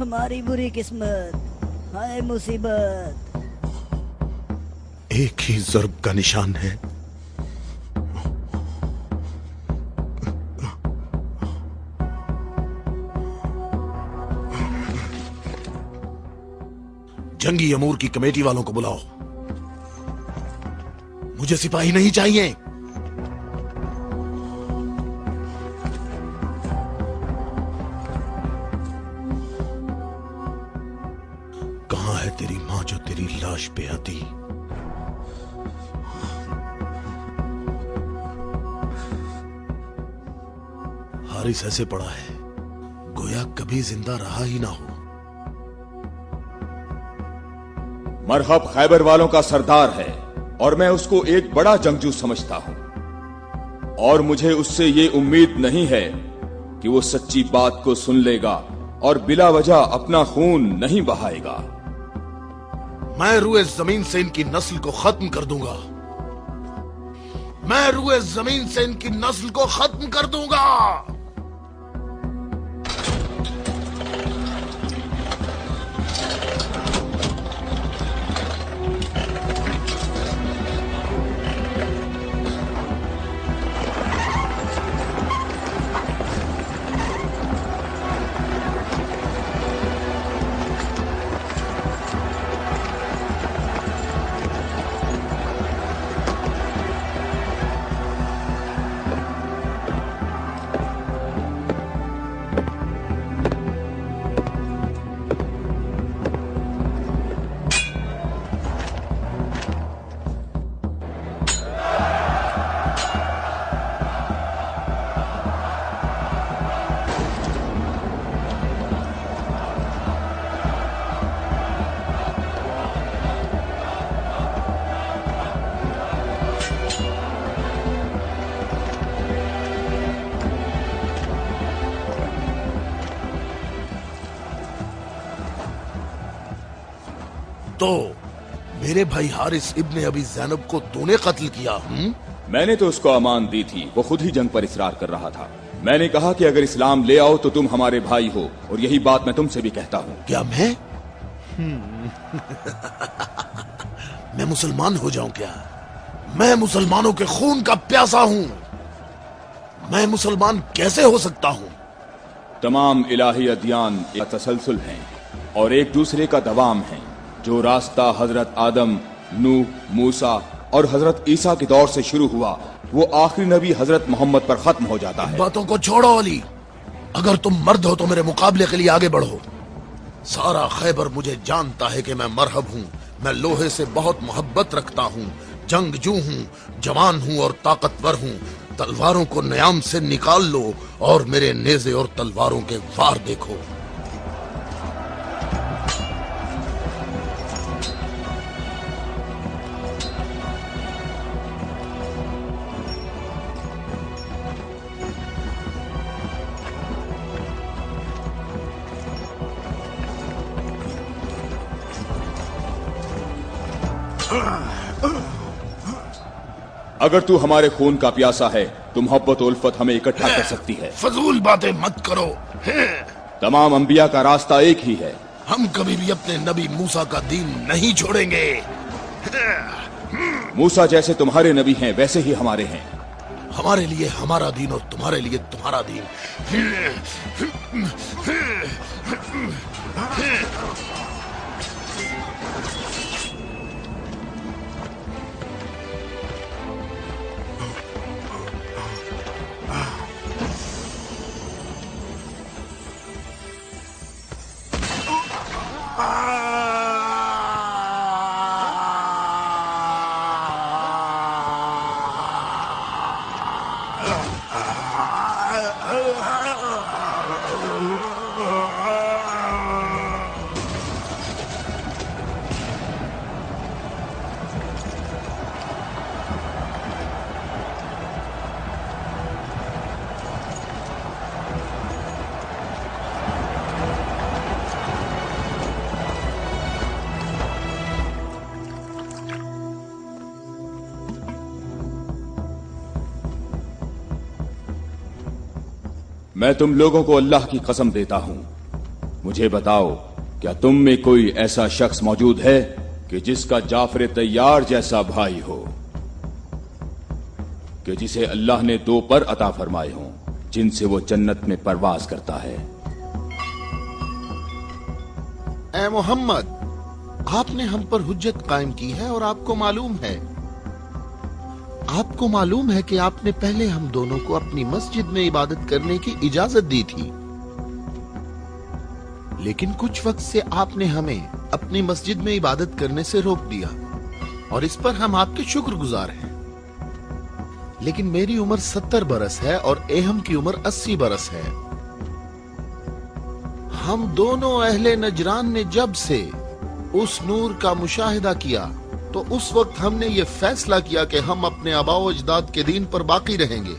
हमारी बुरी किस्मत, हाय मुसीबत।
एक ही ज़र्ब का निशान है। जंगी अमूर की कमेटी वालों को बुलाओ। मुझे सिपाही नहीं चाहिए। कहां है तेरी मां जो तेरी लाश पे आती? हारिस ऐसे पड़ा है गोया
कभी जिंदा रहा ही ना हो।
मरहब खैबर वालों का सरदार है और मैं उसको एक बड़ा जंगजू समझता हूं, और मुझे उससे ये उम्मीद नहीं है कि वो सच्ची बात को सुन लेगा और बिला वजह अपना खून नहीं बहाएगा।
मैं रुए जमीन से इनकी नस्ल को खत्म कर दूंगा। मैं रुए जमीन से इनकी नस्ल को खत्म कर दूंगा। तो मेरे भाई हारिस इब्ने अबी ज़ैनब को तूने कत्ल किया?
मैंने तो उसको अमान दी थी, वो खुद ही जंग पर इसरार कर रहा था। मैंने कहा कि अगर इस्लाम ले आओ तो तुम हमारे भाई हो, और यही बात मैं तुमसे भी कहता हूँ।
क्या मैं मैं मुसलमान हो जाऊं क्या? मैं मुसलमानों के खून का प्यासा हूं। मैं मुसलमान कैसे हो सकता हूं?
तमाम इलाही अदियान एक तसलसल हैं और एक दूसरे का दवाम है। जो रास्ता हजरत आदम, नूह, मूसा और हजरत ईसा के दौर से शुरू हुआ, वो आखिरी नबी हजरत मोहम्मद पर खत्म हो जाता है।
बातों को छोड़ो अली, अगर तुम मर्द हो तो मेरे मुकाबले के लिए आगे बढ़ो। सारा खैबर मुझे जानता है कि मैं मरहब हूँ। मैं लोहे से बहुत मोहब्बत रखता हूँ, जंगजू हूँ, जवान हूँ और ताकतवर हूँ। तलवारों को न्याम से निकाल लो और मेरे नेज़े और तलवारों के वार देखो।
अगर तू हमारे खून का प्यासा है तो मोहब्बत उल्फत हमें इकट्ठा कर सकती है।
फजूल बातें मत करो।
तमाम अंबिया का रास्ता एक ही है।
हम कभी भी अपने नबी मूसा का दीन नहीं छोड़ेंगे।
मूसा जैसे तुम्हारे नबी हैं वैसे ही हमारे हैं।
हमारे लिए हमारा दीन और तुम्हारे लिए तुम्हारा दीन।
मैं तुम लोगों को अल्लाह की कसम देता हूं, मुझे बताओ क्या तुम में कोई ऐसा शख्स मौजूद है कि जिसका जाफर तैयार जैसा भाई हो, कि जिसे अल्लाह ने 2 पर अता फरमाए हों जिनसे वो जन्नत में परवाज करता है।
ए मोहम्मद, आपने हम पर हुज्जत कायम की है और आपको मालूम है कि आपने पहले हम दोनों को अपनी मस्जिद में इबादत करने की इजाजत दी थी, लेकिन कुछ वक्त से आपने हमें अपनी मस्जिद में इबादत करने से रोक दिया और इस पर हम आपके शुक्रगुजार हैं। लेकिन मेरी उम्र 70 बरस है और एहम की उम्र 80 बरस है।
ہم دونوں اہل نجران نے جب سے اس نور کا مشاہدہ کیا تو اس وقت ہم نے یہ فیصلہ کیا کہ ہم اپنے آباء و اجداد کے دین پر باقی رہیں گے.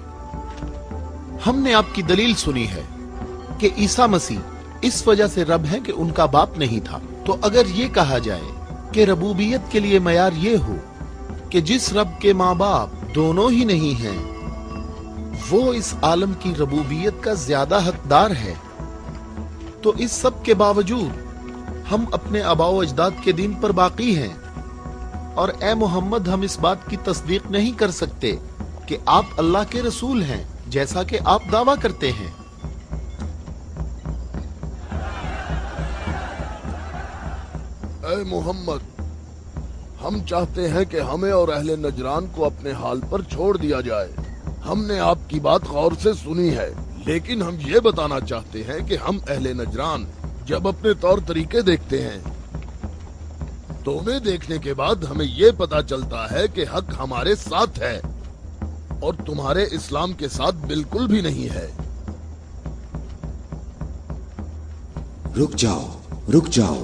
ہم نے آپ کی دلیل سنی ہے کہ عیسیٰ مسیح اس وجہ سے رب ہے کہ ان کا باپ نہیں تھا. تو اگر یہ کہا جائے کہ ربوبیت کے لیے معیار یہ ہو کہ جس رب کے ماں باپ دونوں ہی نہیں ہیں وہ اس عالم کی ربوبیت کا زیادہ حقدار ہے، تو اس سب کے باوجود ہم اپنے آباء و اجداد کے دین پر باقی ہیں. اور اے محمد، ہم اس بات کی تصدیق نہیں کر سکتے کہ آپ اللہ کے رسول ہیں جیسا کہ آپ دعویٰ کرتے ہیں.
اے محمد، ہم چاہتے ہیں کہ ہمیں اور اہل نجران کو اپنے حال پر چھوڑ دیا جائے. ہم نے آپ کی بات غور سے سنی ہے، لیکن ہم یہ بتانا چاہتے ہیں کہ ہم اہل نجران جب اپنے طور طریقے دیکھتے ہیں تو انہیں دیکھنے کے بعد ہمیں یہ پتا چلتا ہے کہ حق ہمارے ساتھ ہے اور تمہارے اسلام کے ساتھ بالکل بھی نہیں ہے.
رک جاؤ، رک جاؤ.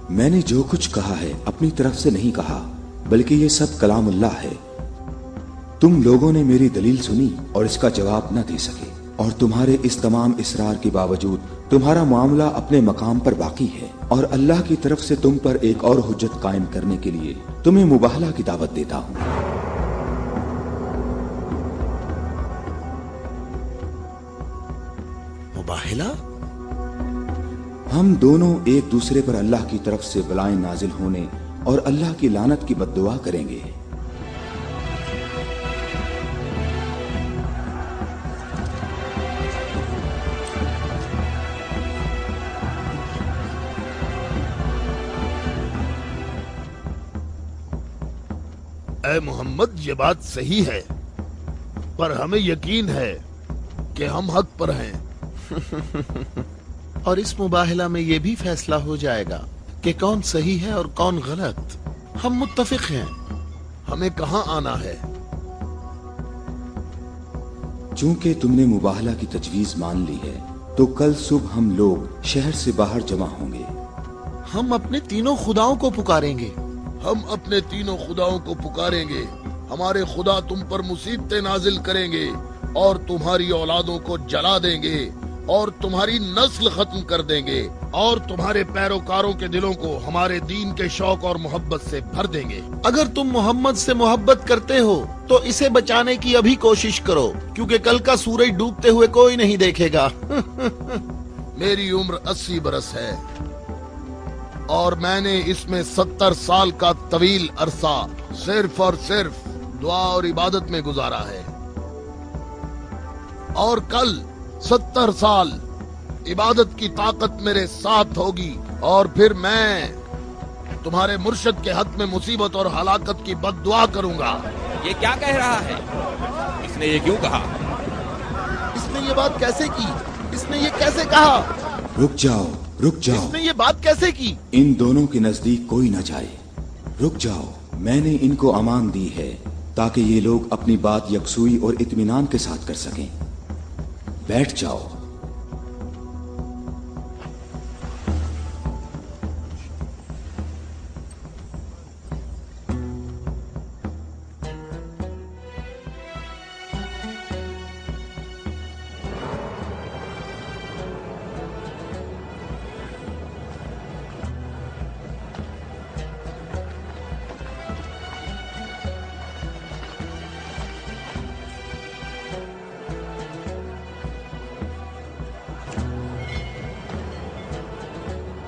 میں نے جو کچھ کہا ہے اپنی طرف سے نہیں کہا، بلکہ یہ سب کلام اللہ ہے. تم لوگوں نے میری دلیل سنی اور اس کا جواب نہ دے سکے، اور تمہارے اس تمام اصرار کے باوجود تمہارا معاملہ اپنے مقام پر باقی ہے. اور اللہ کی طرف سے تم پر ایک اور حجت قائم کرنے کے لیے تمہیں مباہلہ کی دعوت دیتا ہوں.
مباہلہ؟
ہم دونوں ایک دوسرے پر اللہ کی طرف سے بلائیں نازل ہونے اور اللہ کی لعنت کی بد دعا کریں گے.
اے محمد، یہ بات صحیح ہے، پر ہمیں یقین ہے کہ ہم حق پر ہیں.
اور اس مباہلہ میں یہ بھی فیصلہ ہو جائے گا کہ کون صحیح ہے اور کون غلط. ہم متفق ہیں.
ہمیں کہاں آنا ہے؟
چونکہ تم نے مباہلہ کی تجویز مان لی ہے تو کل صبح ہم لوگ شہر سے باہر جمع ہوں گے.
ہم اپنے تینوں خداؤں کو پکاریں گے.
ہم اپنے تینوں خداؤں کو پکاریں گے. ہمارے خدا تم پر مصیبتیں نازل کریں گے اور تمہاری اولادوں کو جلا دیں گے اور تمہاری نسل ختم کر دیں گے اور تمہارے پیروکاروں کے دلوں کو ہمارے دین کے شوق اور محبت سے بھر دیں گے.
اگر تم محمد سے محبت کرتے ہو تو اسے بچانے کی ابھی کوشش کرو، کیونکہ کل کا سورج ڈوبتے ہوئے کوئی نہیں دیکھے گا.
میری عمر 80 برس ہے اور میں نے اس میں 70 سال کا طویل عرصہ صرف اور صرف دعا اور عبادت میں گزارا ہے، اور کل 70 سال عبادت کی طاقت میرے ساتھ ہوگی اور پھر میں تمہارے مرشد کے حق میں مصیبت اور ہلاکت کی بد دعا کروں گا.
یہ کیا کہہ رہا ہے؟ اس نے یہ کیوں کہا؟
اس نے یہ بات کیسے کی؟ اس نے یہ کیسے کہا؟
رک جاؤ، رک جاؤ.
اس نے یہ بات کیسے کی؟
ان دونوں کے نزدیک کوئی نہ جائے. رک جاؤ. میں نے ان کو امان دی ہے تاکہ یہ لوگ اپنی بات یکسوئی اور اطمینان کے ساتھ کر سکیں. بیٹھ جاؤ.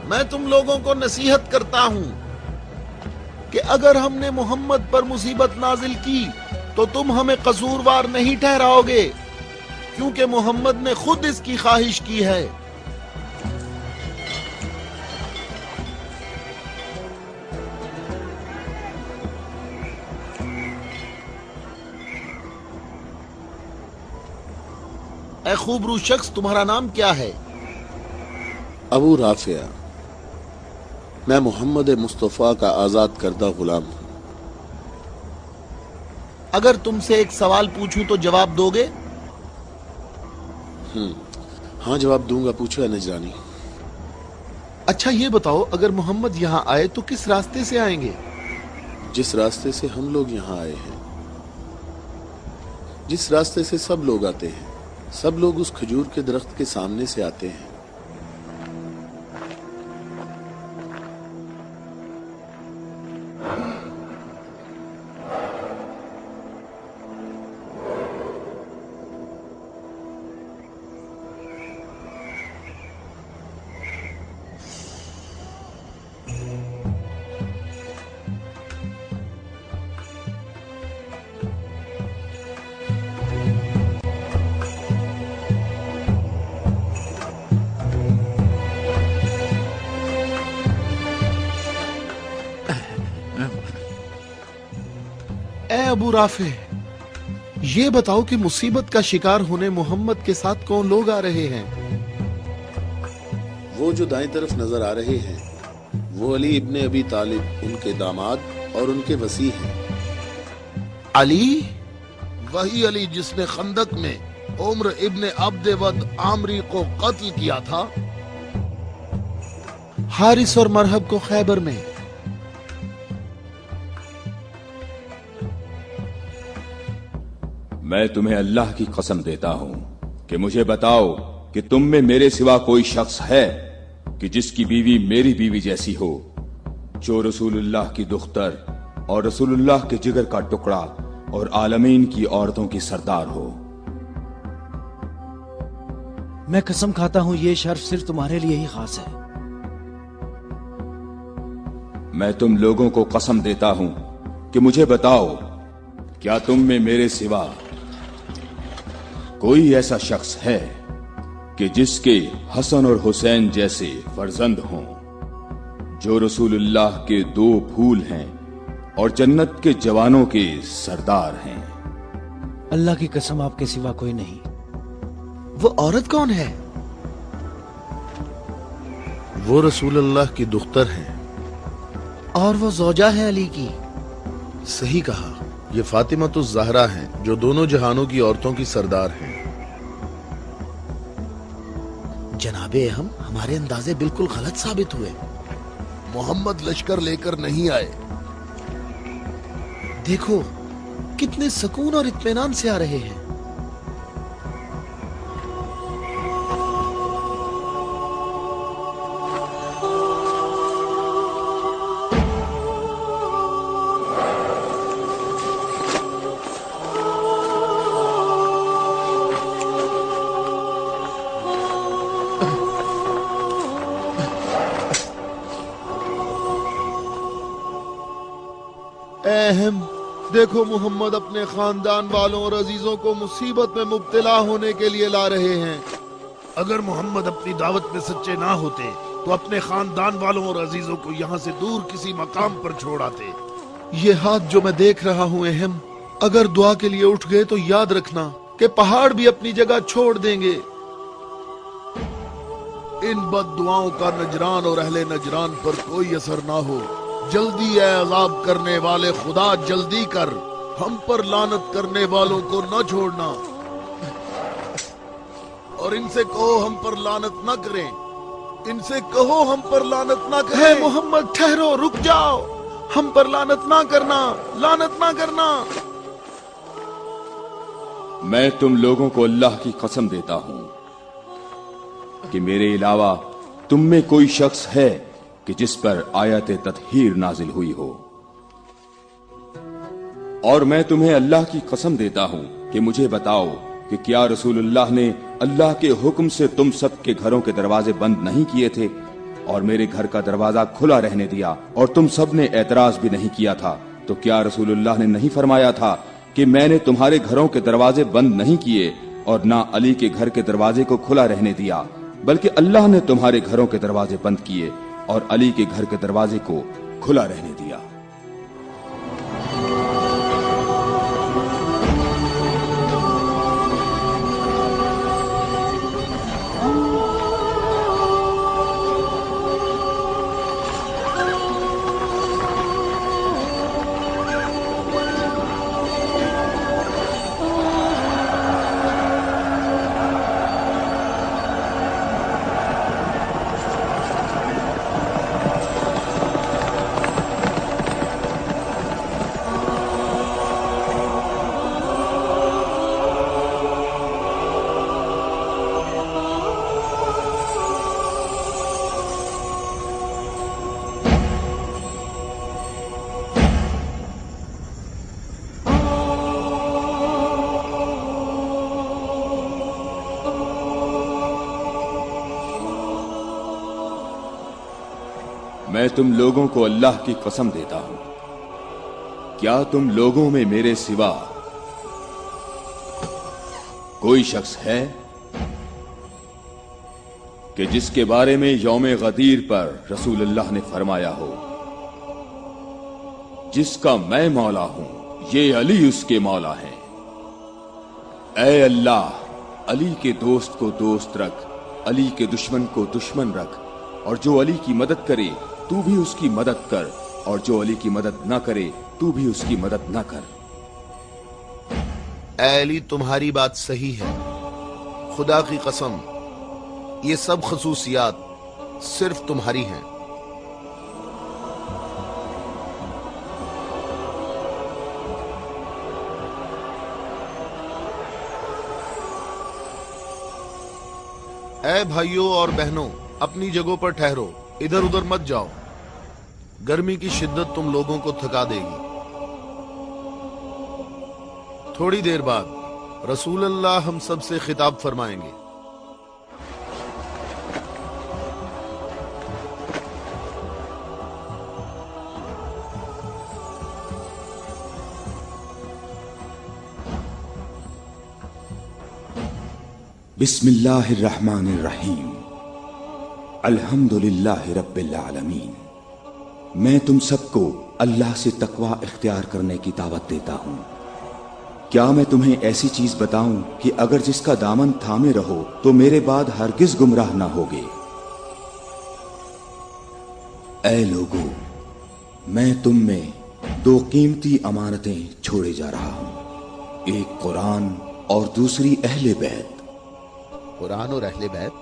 میں تم لوگوں کو نصیحت کرتا ہوں کہ اگر ہم نے محمد پر مصیبت نازل کی تو تم ہمیں قصوروار نہیں ٹھہراؤ گے، کیونکہ محمد نے خود اس کی خواہش کی ہے. اے خوبرو شخص، تمہارا نام کیا ہے؟
ابو رافع، میں محمد مصطفیٰ کا آزاد کردہ غلام ہوں۔
اگر تم سے ایک سوال پوچھوں تو جواب دو گے؟
ہاں جواب دوں گا، پوچھو اے نجرانی۔
اچھا یہ بتاؤ، اگر محمد یہاں آئے تو کس راستے سے آئیں گے؟
جس راستے سے ہم لوگ یہاں آئے ہیں، جس راستے سے سب لوگ آتے ہیں، سب لوگ اس کھجور کے درخت کے سامنے سے آتے ہیں۔
اے ابو رافع، یہ بتاؤ کہ مصیبت کا شکار ہونے محمد کے ساتھ کون لوگ آ رہے ہیں؟
وہ جو دائیں طرف نظر آ رہے ہیں وہ علی ابن ابی طالب، ان کے داماد اور ان کے وصی ہیں۔
علی؟ وہی علی جس نے خندق میں عمر ابن عبد ود عامری کو قتل کیا تھا، حارث اور مرحب کو خیبر میں۔
میں تمہیں اللہ کی قسم دیتا ہوں کہ مجھے بتاؤ کہ تم میں میرے سوا کوئی شخص ہے کہ جس کی بیوی میری بیوی جیسی ہو، جو رسول اللہ کی دختر اور رسول اللہ کے جگر کا ٹکڑا اور عالمین کی عورتوں کی سردار ہو۔
میں قسم کھاتا ہوں یہ شرف صرف تمہارے لیے ہی خاص ہے۔
میں تم لوگوں کو قسم دیتا ہوں کہ مجھے بتاؤ، کیا تم میں میرے سوا کوئی ایسا شخص ہے کہ جس کے حسن اور حسین جیسے فرزند ہوں، جو رسول اللہ کے دو پھول ہیں اور جنت کے جوانوں کے سردار ہیں؟
اللہ کی قسم آپ کے سوا کوئی نہیں۔
وہ عورت کون ہے؟ وہ رسول اللہ کی دختر ہیں اور وہ زوجہ ہے علی کی۔
صحیح کہا، یہ فاطمہ الزہرا ہیں جو دونوں جہانوں کی عورتوں کی سردار ہیں۔
جناب اہم، ہمارے اندازے بالکل غلط ثابت ہوئے۔
محمد لشکر لے کر نہیں آئے۔
دیکھو کتنے سکون اور اطمینان سے آ رہے ہیں۔
اہم دیکھو، محمد اپنے خاندان والوں اور عزیزوں کو مصیبت میں مبتلا ہونے کے لیے لا رہے ہیں۔
اگر محمد اپنی دعوت میں سچے نہ ہوتے تو اپنے خاندان والوں اور عزیزوں کو یہاں سے دور کسی مقام پر چھوڑ آتے۔
یہ ہاتھ جو میں دیکھ رہا ہوں اہم، اگر دعا کے لیے اٹھ گئے تو یاد رکھنا کہ پہاڑ بھی اپنی جگہ چھوڑ دیں گے۔ ان بد دعاؤں کا نجران اور اہل نجران پر کوئی اثر نہ ہو۔ جلدی اے عذاب کرنے والے خدا، جلدی کر، ہم پر لعنت کرنے والوں کو نہ چھوڑنا، اور ان سے کہو ہم پر لعنت نہ کریں، ان سے کہو ہم پر لعنت نہ کریں۔
اے محمد ٹھہرو، رک جاؤ، ہم پر لعنت نہ کرنا، لعنت نہ کرنا۔
میں تم لوگوں کو اللہ کی قسم دیتا ہوں کہ میرے علاوہ تم میں کوئی شخص ہے کہ جس پر آیت تطہیر نازل ہوئی ہو، اور میں تمہیں اللہ کی قسم دیتا ہوں کہ مجھے بتاؤ کہ کیا رسول اللہ نے اللہ کے حکم سے تم سب کے گھروں کے دروازے بند نہیں کیے تھے اور میرے گھر کا دروازہ کھلا رہنے دیا، اور تم سب نے اعتراض بھی نہیں کیا تھا؟ تو کیا رسول اللہ نے نہیں فرمایا تھا کہ میں نے تمہارے گھروں کے دروازے بند نہیں کیے اور نہ علی کے گھر کے دروازے کو کھلا رہنے دیا، بلکہ اللہ نے تمہارے گھروں کے دروازے بند کیے اور علی کے گھر کے دروازے کو کھلا رہنے دیا؟ मैं तुम लोगों को अल्लाह की कसम देता हूं, क्या तुम लोगों में मेरे सिवा कोई शख्स है कि जिसके बारे में यौम गदीर पर रसूलुल्लाह ने फरमाया हो, जिसका मैं मौला हूं, ये अली उसके मौला है। ऐ अल्लाह, अली के दोस्त को दोस्त रख, अली के दुश्मन को दुश्मन रख, और जो अली की मदद करे तू भी उसकी मदद कर, और जो अली की मदद ना करे तू भी उसकी मदद ना कर।
ऐ अली, तुम्हारी बात सही है, खुदा की कसम ये सब खसूसियात सिर्फ तुम्हारी हैं। ऐ भाइयों और बहनों, अपनी जगहों पर ठहरो, इधर उधर मत जाओ, गर्मी की शिद्दत तुम लोगों को थका देगी। थोड़ी देर बाद रसूलुल्लाह हम सब से खिताब फरमाएंगे।
बिस्मिल्लाहिर्रहमानिर्रहीम, अल्हम्दुलिल्लाहि रब्बिल आलमीन। मैं तुम सबको अल्लाह से तकवा इख्तियार करने की दावत देता हूँ। क्या मैं तुम्हें ऐसी चीज बताऊं कि अगर जिसका दामन थामे रहो तो मेरे बाद हरगिज गुमराह ना होगे। ऐ लोगो, मैं तुम में दो कीमती अमानतें छोड़े जा रहा हूं, एक कुरान और दूसरी अहले बैत।
कुरान और अहले बैत?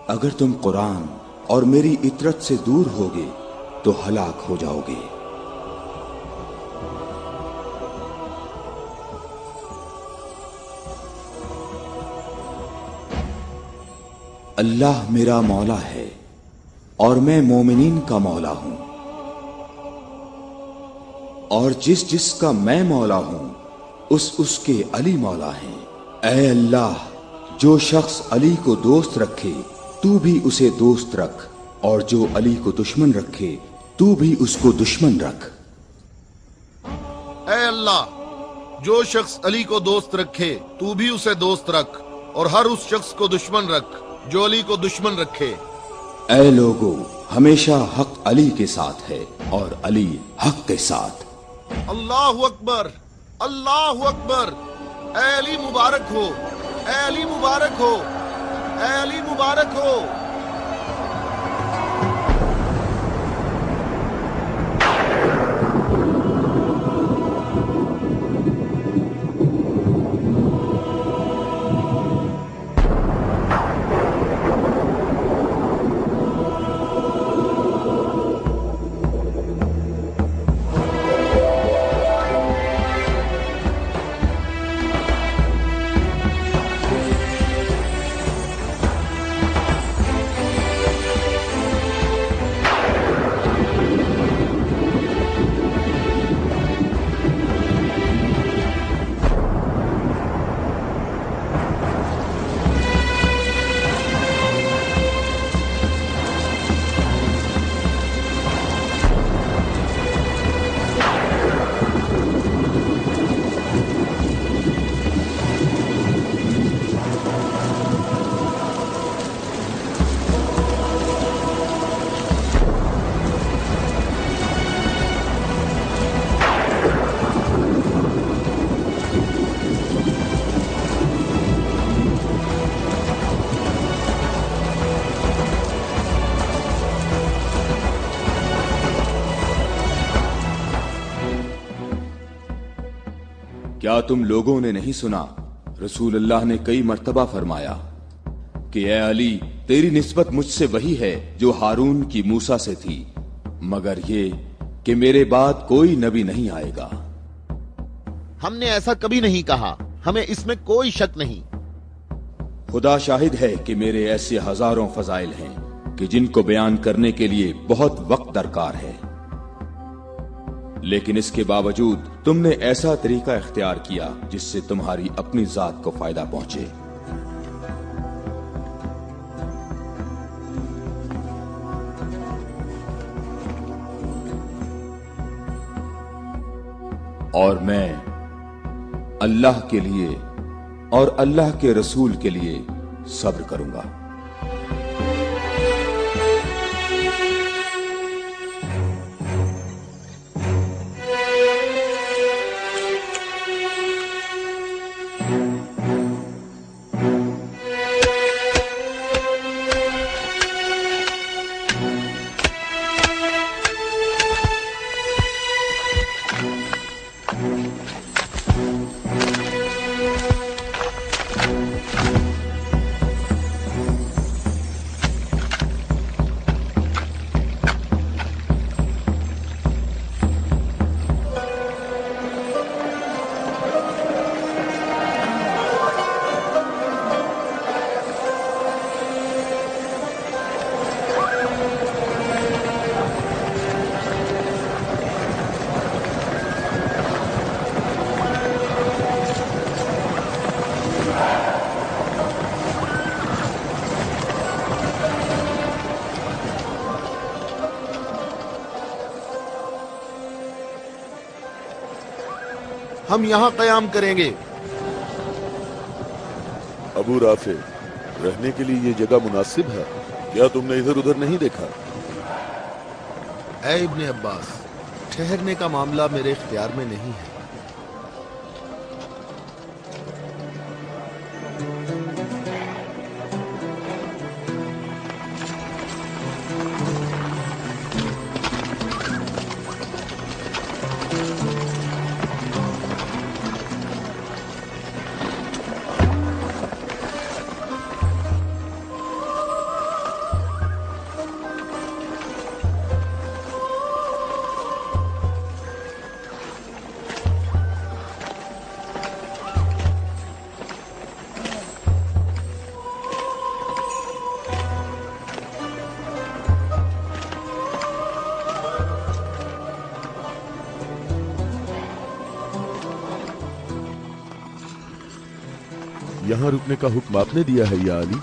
अगर तुम कुरान और मेरी इतरत से दूर होगे तो हलाक हो जाओगे। अल्लाह मेरा मौला है और मैं मोमिनीन का मौला हूं, और जिसका मैं मौला हूं उसके अली मौला हैं। ऐ अल्लाह, जो शख्स अली को दोस्त रखे तू भी उसे दोस्त रख, और जो अली को दुश्मन रखे तू भी उसको दुश्मन रख।
ऐ अल्लाह, जो शख्स अली को दोस्त रखे तू भी उसे दोस्त रख, और हर उस शख्स को दुश्मन रख जो अली को दुश्मन रखे।
ऐ लोगो, हमेशा हक अली के साथ है और अली हक के साथ।
अल्लाहु अकबर, अल्लाहु अकबर। ऐ अली मुबारक हो, ऐ अली मुबारक हो, ऐ अली मुबारक हो।
क्या तुम लोगों ने नहीं सुना, रसूलुल्लाह ने कई मर्तबा फरमाया कि ऐ अली, तेरी निस्बत मुझसे वही है जो हारून की मूसा से थी, मगर ये कि मेरे बाद कोई नबी नहीं आएगा।
हमने ऐसा कभी नहीं कहा, हमें इसमें कोई शक नहीं।
खुदा शाहिद है कि मेरे ऐसे हजारों फजाइल हैं कि जिनको बयान करने के लिए बहुत वक्त दरकार है, लेकिन इसके बावजूद तुमने ऐसा तरीका इख्तियार किया जिससे तुम्हारी अपनी जात को फायदा पहुंचे। और मैं अल्लाह के लिए और अल्लाह के रसूल के लिए सब्र करूंगा।
हम यहाँ कयाम करेंगे।
अबू राफे, रहने के लिए ये जगह मुनासिब है? क्या तुमने इधर उधर नहीं देखा?
ऐ इब्ने अब्बास, ठहरने का मामला मेरे इख्तियार में नहीं है।
यहाँ रुकने का हुक्म आपने दिया है या अली?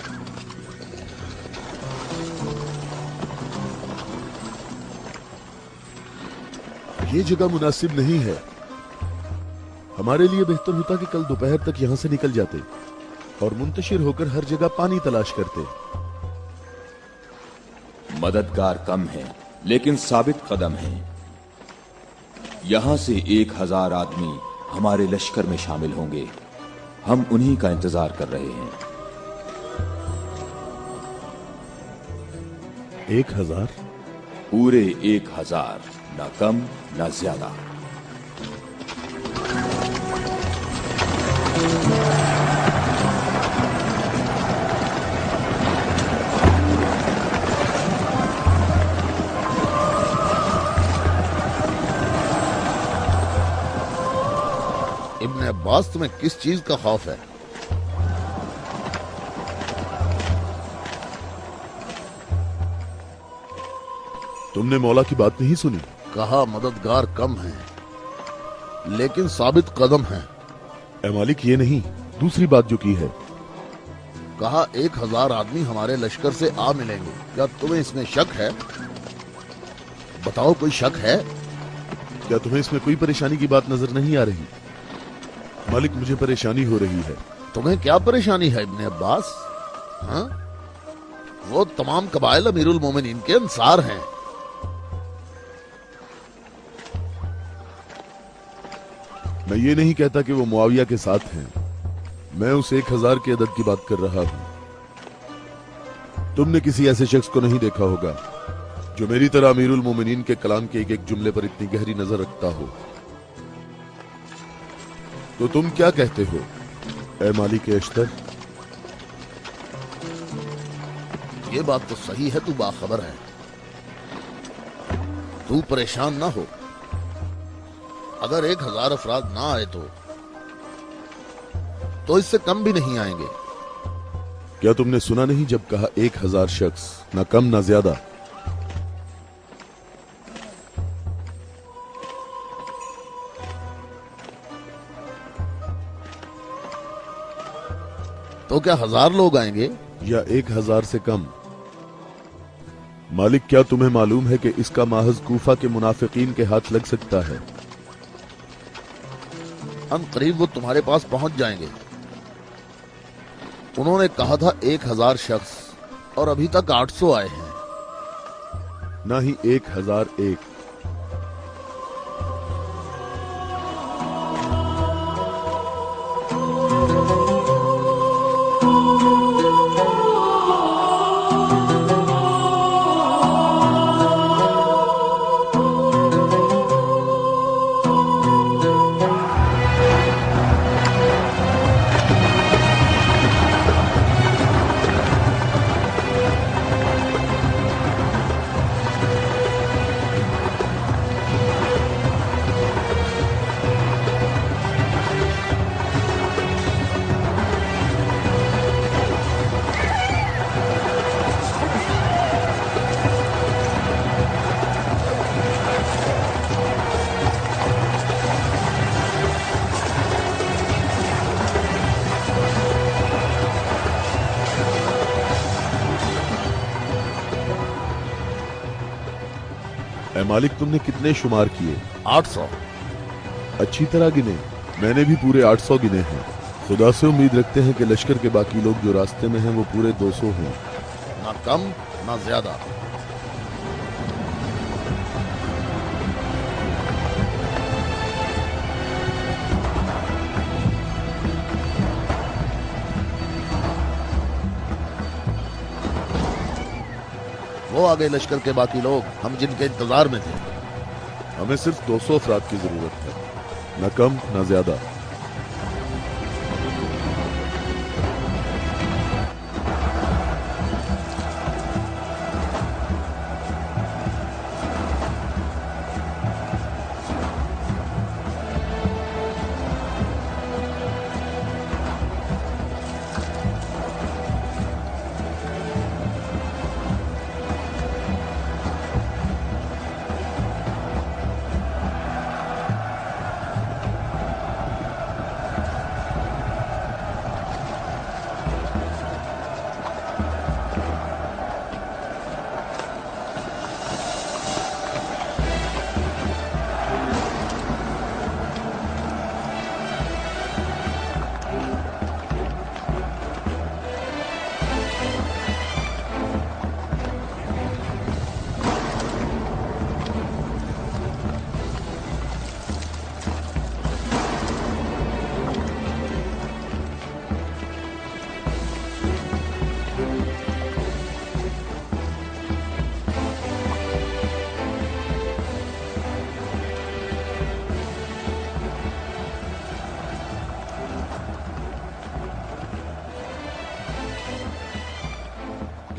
ये जगह मुनासिब नहीं है। हमारे लिए बेहतर होता कि कल दोपहर तक यहाँ से निकल जाते और मुंतशिर होकर हर जगह पानी तलाश करते।
मददगार कम है लेकिन साबित कदम है। यहां से 1000 आदमी हमारे लश्कर में शामिल होंगे। हम उन्हीं का इंतजार कर रहे हैं।
1000?
पूरे 1000, ना कम ना ज्यादा।
इब्ने अब्बास, तुम्हें किस चीज का खौफ है?
तुमने मौला की बात नहीं सुनी?
कहा मददगार कम है लेकिन साबित कदम है।
ए मालिक, ये नहीं, दूसरी बात जो की है।
कहा 1000 आदमी हमारे लश्कर से आ मिलेंगे। क्या तुम्हें इसमें शक है? बताओ, कोई शक है?
क्या तुम्हें इसमें कोई परेशानी की बात नजर नहीं आ रही? मालिक, मुझे परेशानी हो रही है।
तुम्हें क्या परेशानी है इब्ने अब्बास? हाँ? वो तमाम कबाइल अमीरुल मोमिनीन के अंसार हैं।
मैं ये नहीं कहता कि वो मुआविया के साथ हैं। मैं उस 1000 के अदद की बात कर रहा हूं। तुमने किसी ऐसे शख्स को नहीं देखा होगा जो मेरी तरह अमीरुल मोमिनीन के कलाम के एक एक जुमले पर इतनी गहरी नजर रखता हो। तो तुम क्या कहते हो ए मालिक अश्तर?
ये बात तो सही है, तू बाखबर है। तू परेशान ना हो। अगर 1000 अफराद ना आए तो इससे कम भी नहीं आएंगे।
क्या तुमने सुना नहीं जब कहा 1000 शख्स, ना कम ना ज्यादा?
तो क्या 1000 लोग आएंगे
या 1000 से कम? मालिक, क्या तुम्हें मालूम है कि इसका माहज कूफा के मुनाफिकीन के हाथ लग सकता है?
अन करीब वो तुम्हारे पास पहुंच जाएंगे। उन्होंने कहा था 1000 शख्स और अभी तक 800 आए हैं।
ना ही 1001। ए मालिक, तुमने कितने शुमार किए?
800।
अच्छी तरह गिने? मैंने भी पूरे 800 गिने हैं। खुदा से उम्मीद रखते हैं कि लश्कर के बाकी लोग जो रास्ते में हैं वो पूरे 200 हों।
ना कम ना ज्यादा। वो आ गए लश्कर के बाकी लोग, हम जिनके इंतजार में थे।
हमें सिर्फ 200 अफराद की जरूरत है, न कम न ज्यादा।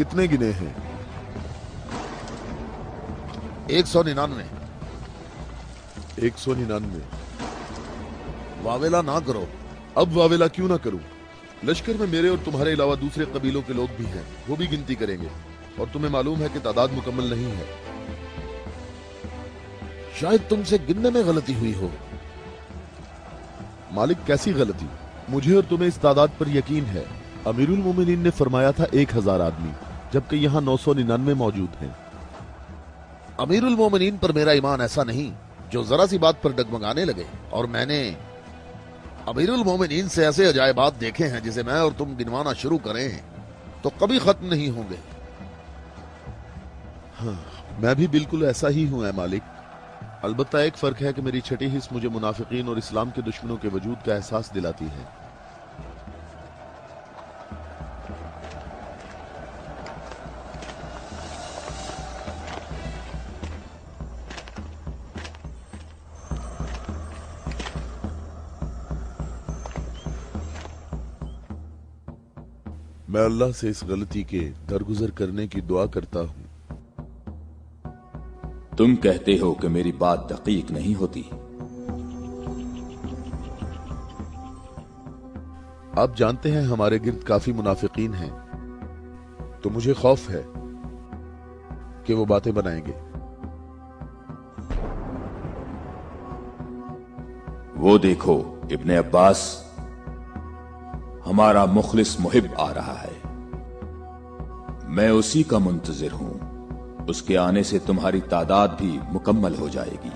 कितने गिने हैं?
199।
199।
वावेला ना करो।
अब वावेला क्यों ना करूं? लश्कर में मेरे और तुम्हारे अलावा दूसरे कबीलों के लोग भी हैं, वो भी गिनती करेंगे। और तुम्हें मालूम है कि तादाद मुकम्मल नहीं है।
शायद तुमसे गिनने में गलती हुई हो।
मालिक, कैसी गलती? मुझे और तुम्हें इस तादाद पर यकीन है। अमीरुल मोमिनीन ने फरमाया था 1000 आदमी, जबकि यहाँ 999 मौजूद हैं।
अमीरुल मोमिनीन पर मेरा ईमान ऐसा नहीं जो जरा सी बात पर डगमगाने लगे। और मैंने अमीरुल मोमिनीन से ऐसे अजायबात देखे हैं जिसे मैं और तुम गिनवाना शुरू करें तो कभी खत्म नहीं होंगे।
हाँ, मैं भी बिल्कुल ऐसा ही हूं ऐ मालिक। अलबत्ता एक फर्क है कि मेरी छठी हिस्स मुझे मुनाफिकीन और इस्लाम के दुश्मनों के वजूद का एहसास दिलाती है। मैं अल्लाह से इस गलती के दरगुजर करने की दुआ करता हूं।
तुम कहते हो कि मेरी बात दकीक नहीं होती।
आप जानते हैं हमारे गिर्द काफी मुनाफिकीन हैं, तो मुझे खौफ है कि वो बातें बनाएंगे।
वो देखो, इब्ने अब्बास, हमारा मुखलिस मुहिब आ रहा है। मैं उसी का मुंतजिर हूं। उसके आने से तुम्हारी तादाद भी मुकम्मल हो जाएगी।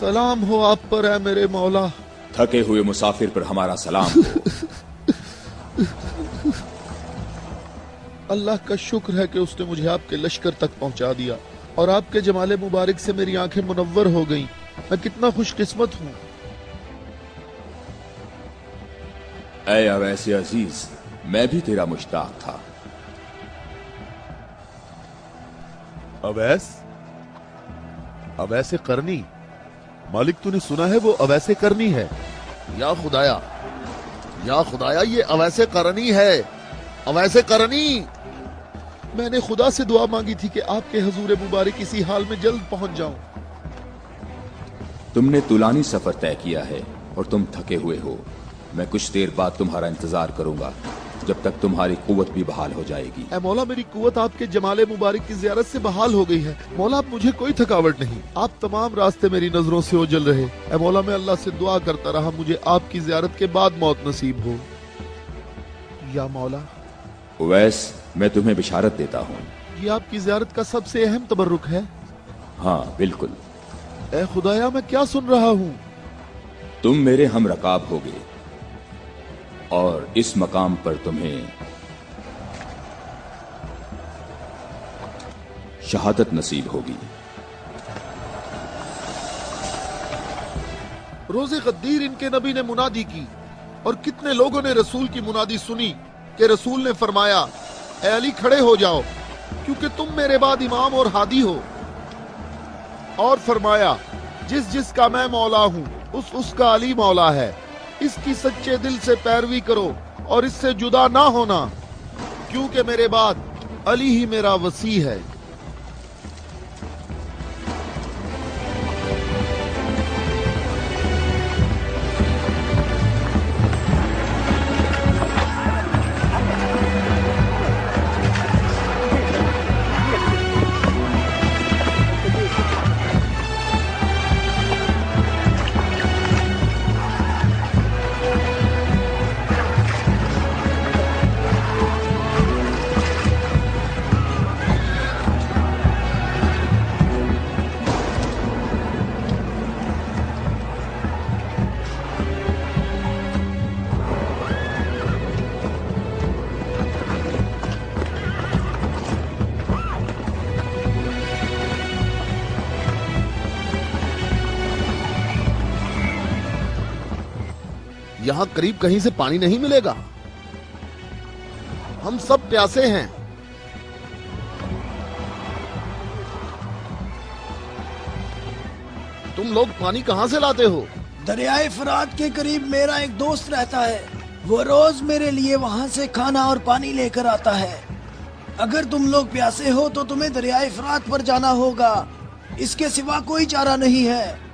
सलाम हो आप पर है मेरे मौला।
थके हुए मुसाफिर पर हमारा सलाम हो।
अल्लाह का शुक्र है कि उसने मुझे आपके लश्कर तक पहुंचा दिया और आपके जमाले मुबारक से मेरी आंखें मुनव्वर हो गईं। मैं कितना खुशकिस्मत हूँ।
ऐ अवैस अजीज, मैं भी तेरा मुश्ताक था।
अवैस? अवैसे करनी? मालिक तूने सुना है वो अवैसे करनी है?
या खुदाया ये अवैसे करनी है, अवैसे करनी।
मैंने खुदा से दुआ मांगी थी कि आपके हजूर मुबारक इसी हाल में जल्द पहुंच जाऊं।
तुमने तुलानी सफर तय किया है और तुम थके हुए हो। मैं कुछ देर बाद तुम्हारा इंतजार करूंगा जब तक तुम्हारी कुव्वत भी बहाल हो जाएगी।
ऐ मौला, मेरी कुव्वत आपके जमाले मुबारक की ज़ियारत से बहाल हो गई है। मौला, अब मुझे कोई थकावट नहीं। आप तमाम रास्ते मेरी नजरों से ओझल रहे। ऐ मौला, मैं अल्लाह से दुआ करता रहा मुझे आपकी ज़ियारत के बाद मौत नसीब हो। या मौला।
उवैस, मैं तुम्हें बिशारत देता हूँ।
ये आपकी ज़ियारत का सबसे अहम तबर्रुक है।
हाँ बिल्कुल।
ऐ खुदाया, मैं क्या सुन रहा हूँ?
तुम मेरे हम रकाब होगे और इस मकाम पर तुम्हें शहादत नसीब होगी।
रोज़े गद्दीर इनके नबी ने मुनादी की और कितने लोगों ने रसूल की मुनादी सुनी कि रसूल ने फरमाया, ऐ अली खड़े हो जाओ क्योंकि तुम मेरे बाद इमाम और हादी हो। और फरमाया, जिस जिसका मैं मौला हूँ उसका अली मौला है। इसकी सच्चे दिल से पैरवी करो और इससे जुदा ना होना, क्योंकि मेरे बाद अली ही मेरा वसी है।
यहां करीब कहीं से पानी नहीं मिलेगा। हम सब प्यासे हैं। तुम लोग पानी कहां से लाते हो?
दरियाए फरात के करीब मेरा एक दोस्त रहता है। वो रोज मेरे लिए वहाँ से खाना और पानी लेकर आता है। अगर तुम लोग प्यासे हो तो तुम्हें दरियाए फरात पर जाना होगा। इसके सिवा कोई चारा नहीं है।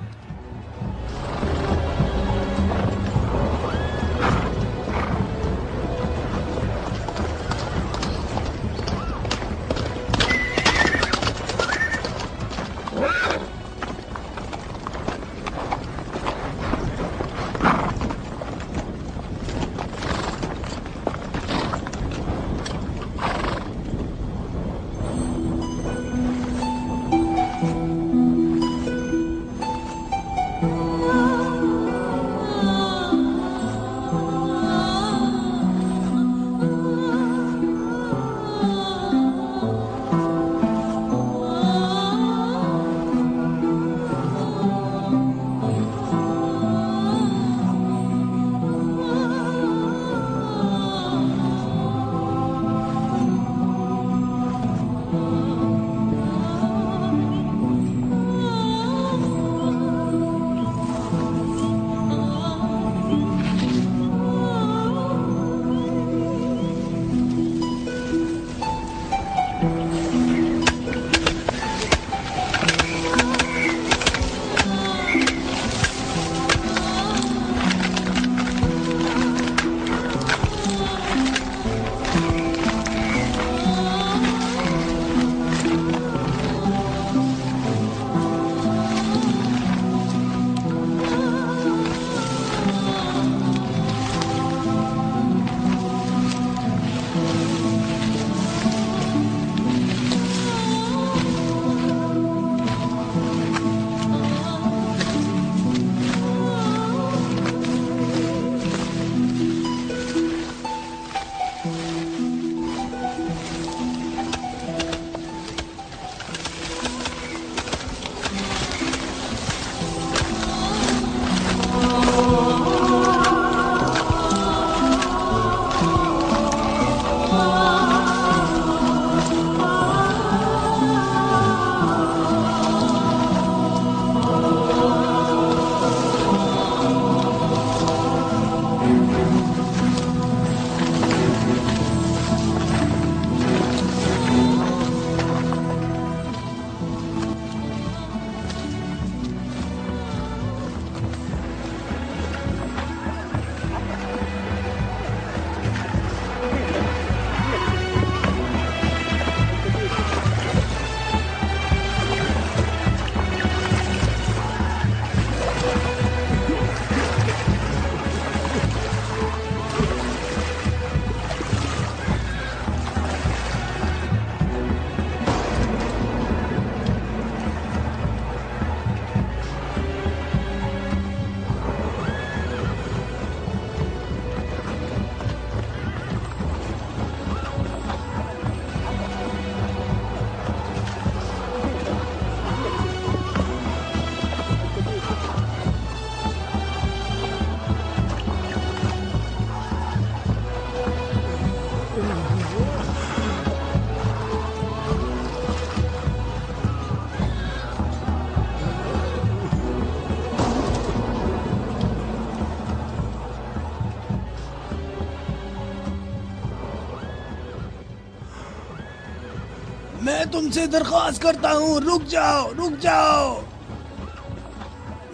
میں تم سے درخواست کرتا ہوں، رک جاؤ، رک جاؤ،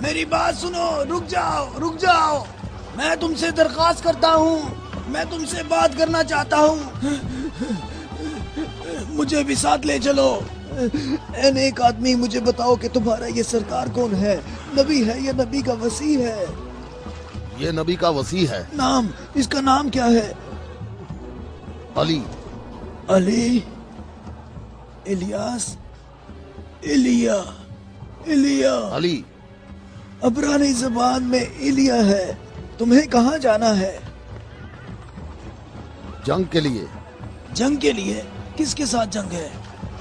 میری بات سنو، رک جاؤ، رک جاؤ، میں تم سے درخواست کرتا ہوں، میں تم سے بات کرنا چاہتا ہوں، مجھے بھی ساتھ لے چلو۔ اے نیک آدمی، مجھے بتاؤ کہ تمہارا یہ سرکار کون ہے؟ نبی ہے یا نبی کا وصی ہے؟
یہ نبی کا وصی ہے۔
نام، اس کا نام کیا ہے؟
علی۔
علی، الیاس، ایلیا، ایلیا۔
علی
عبرانی زبان میں ایلیا ہے۔ تمہیں کہاں جانا ہے؟
جنگ کے لیے۔
جنگ کے لیے؟ کس کے ساتھ جنگ ہے؟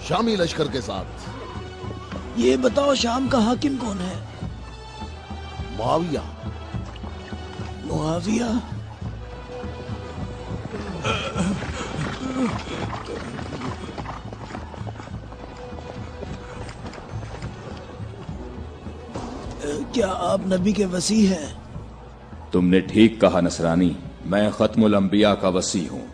شامی لشکر کے ساتھ۔
یہ بتاؤ شام کا حاکم کون ہے؟
معاویہ۔
معاویہ؟ کیا آپ نبی کے وصی ہیں؟
تم نے ٹھیک کہا نصرانی، میں ختم الانبیاء کا وصی ہوں۔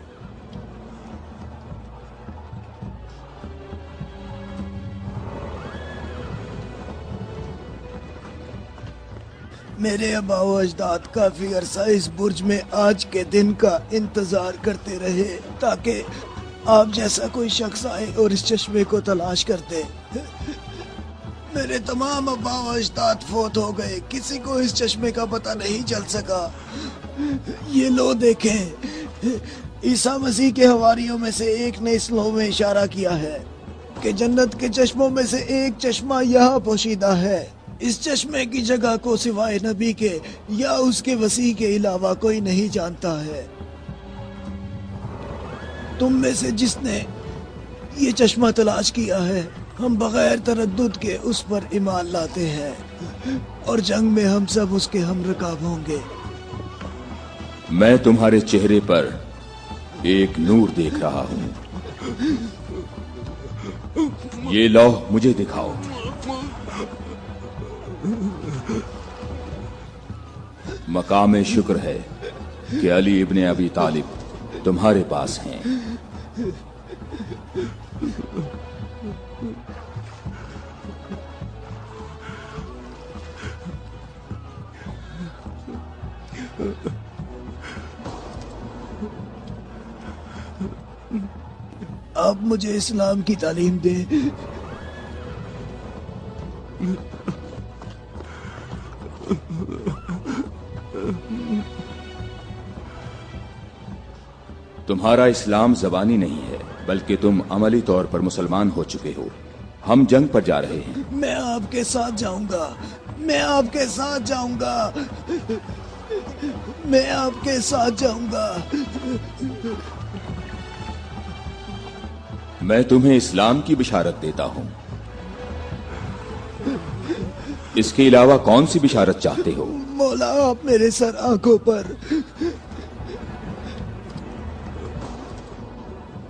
میرے آبا و اجداد کافی عرصہ اس برج میں آج کے دن کا انتظار کرتے رہے تاکہ آپ جیسا کوئی شخص آئے اور اس چشمے کو تلاش کرتے۔ میرے تمام آبا و اجداد فوت ہو گئے، کسی کو اس چشمے کا پتہ نہیں چل سکا۔ یہ لو دیکھیں، عیسیٰ مسیح کے حواریوں میں سے ایک نے اس لو میں اشارہ کیا ہے کہ جنت کے چشموں میں سے ایک چشمہ یہاں پوشیدہ ہے۔ اس چشمے کی جگہ کو سوائے نبی کے یا اس کے وصی کے علاوہ کوئی نہیں جانتا ہے۔ تم میں سے جس نے یہ چشمہ تلاش کیا ہے، ہم بغیر تردد کے اس پر ایمان لاتے ہیں اور جنگ میں ہم سب اس کے ہم رکاب ہوں گے۔
میں تمہارے چہرے پر ایک نور دیکھ رہا ہوں، یہ لوح مجھے دکھاؤ۔ مقام شکر ہے کہ علی ابن ابی طالب تمہارے پاس ہیں۔
آپ مجھے اسلام کی تعلیم دیں۔
تمہارا اسلام زبانی نہیں ہے بلکہ تم عملی طور پر مسلمان ہو چکے ہو۔ ہم جنگ پر جا رہے ہیں۔
میں آپ کے ساتھ جاؤں گا، میں آپ کے ساتھ جاؤں گا، میں آپ کے ساتھ جاؤں گا۔
میں تمہیں اسلام کی بشارت دیتا ہوں۔ اس کے علاوہ کون سی بشارت چاہتے ہو؟
مولا، آپ میرے سر آنکھوں پر۔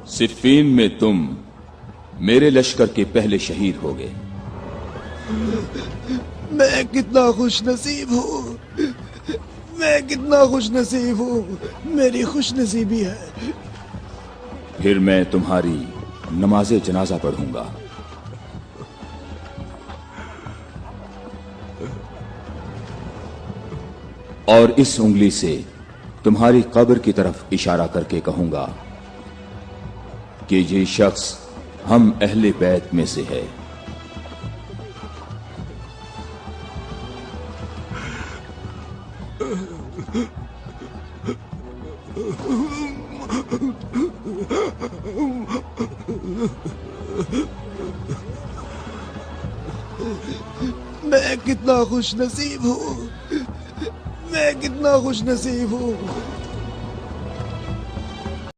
صفین میں تم میرے لشکر کے پہلے شہید ہو گئے۔
میں کتنا خوش نصیب ہوں، میں کتنا خوش نصیب ہوں، میری خوش نصیبی ہے۔
پھر میں تمہاری نماز جنازہ پڑھوں گا۔ اور اس انگلی سے تمہاری قبر کی طرف اشارہ کر کے کہوں گا کہ یہ شخص ہم اہل بیت میں سے ہے۔
میں کتنا خوش نصیب ہوں، میں کتنا خوش نصیب ہوں۔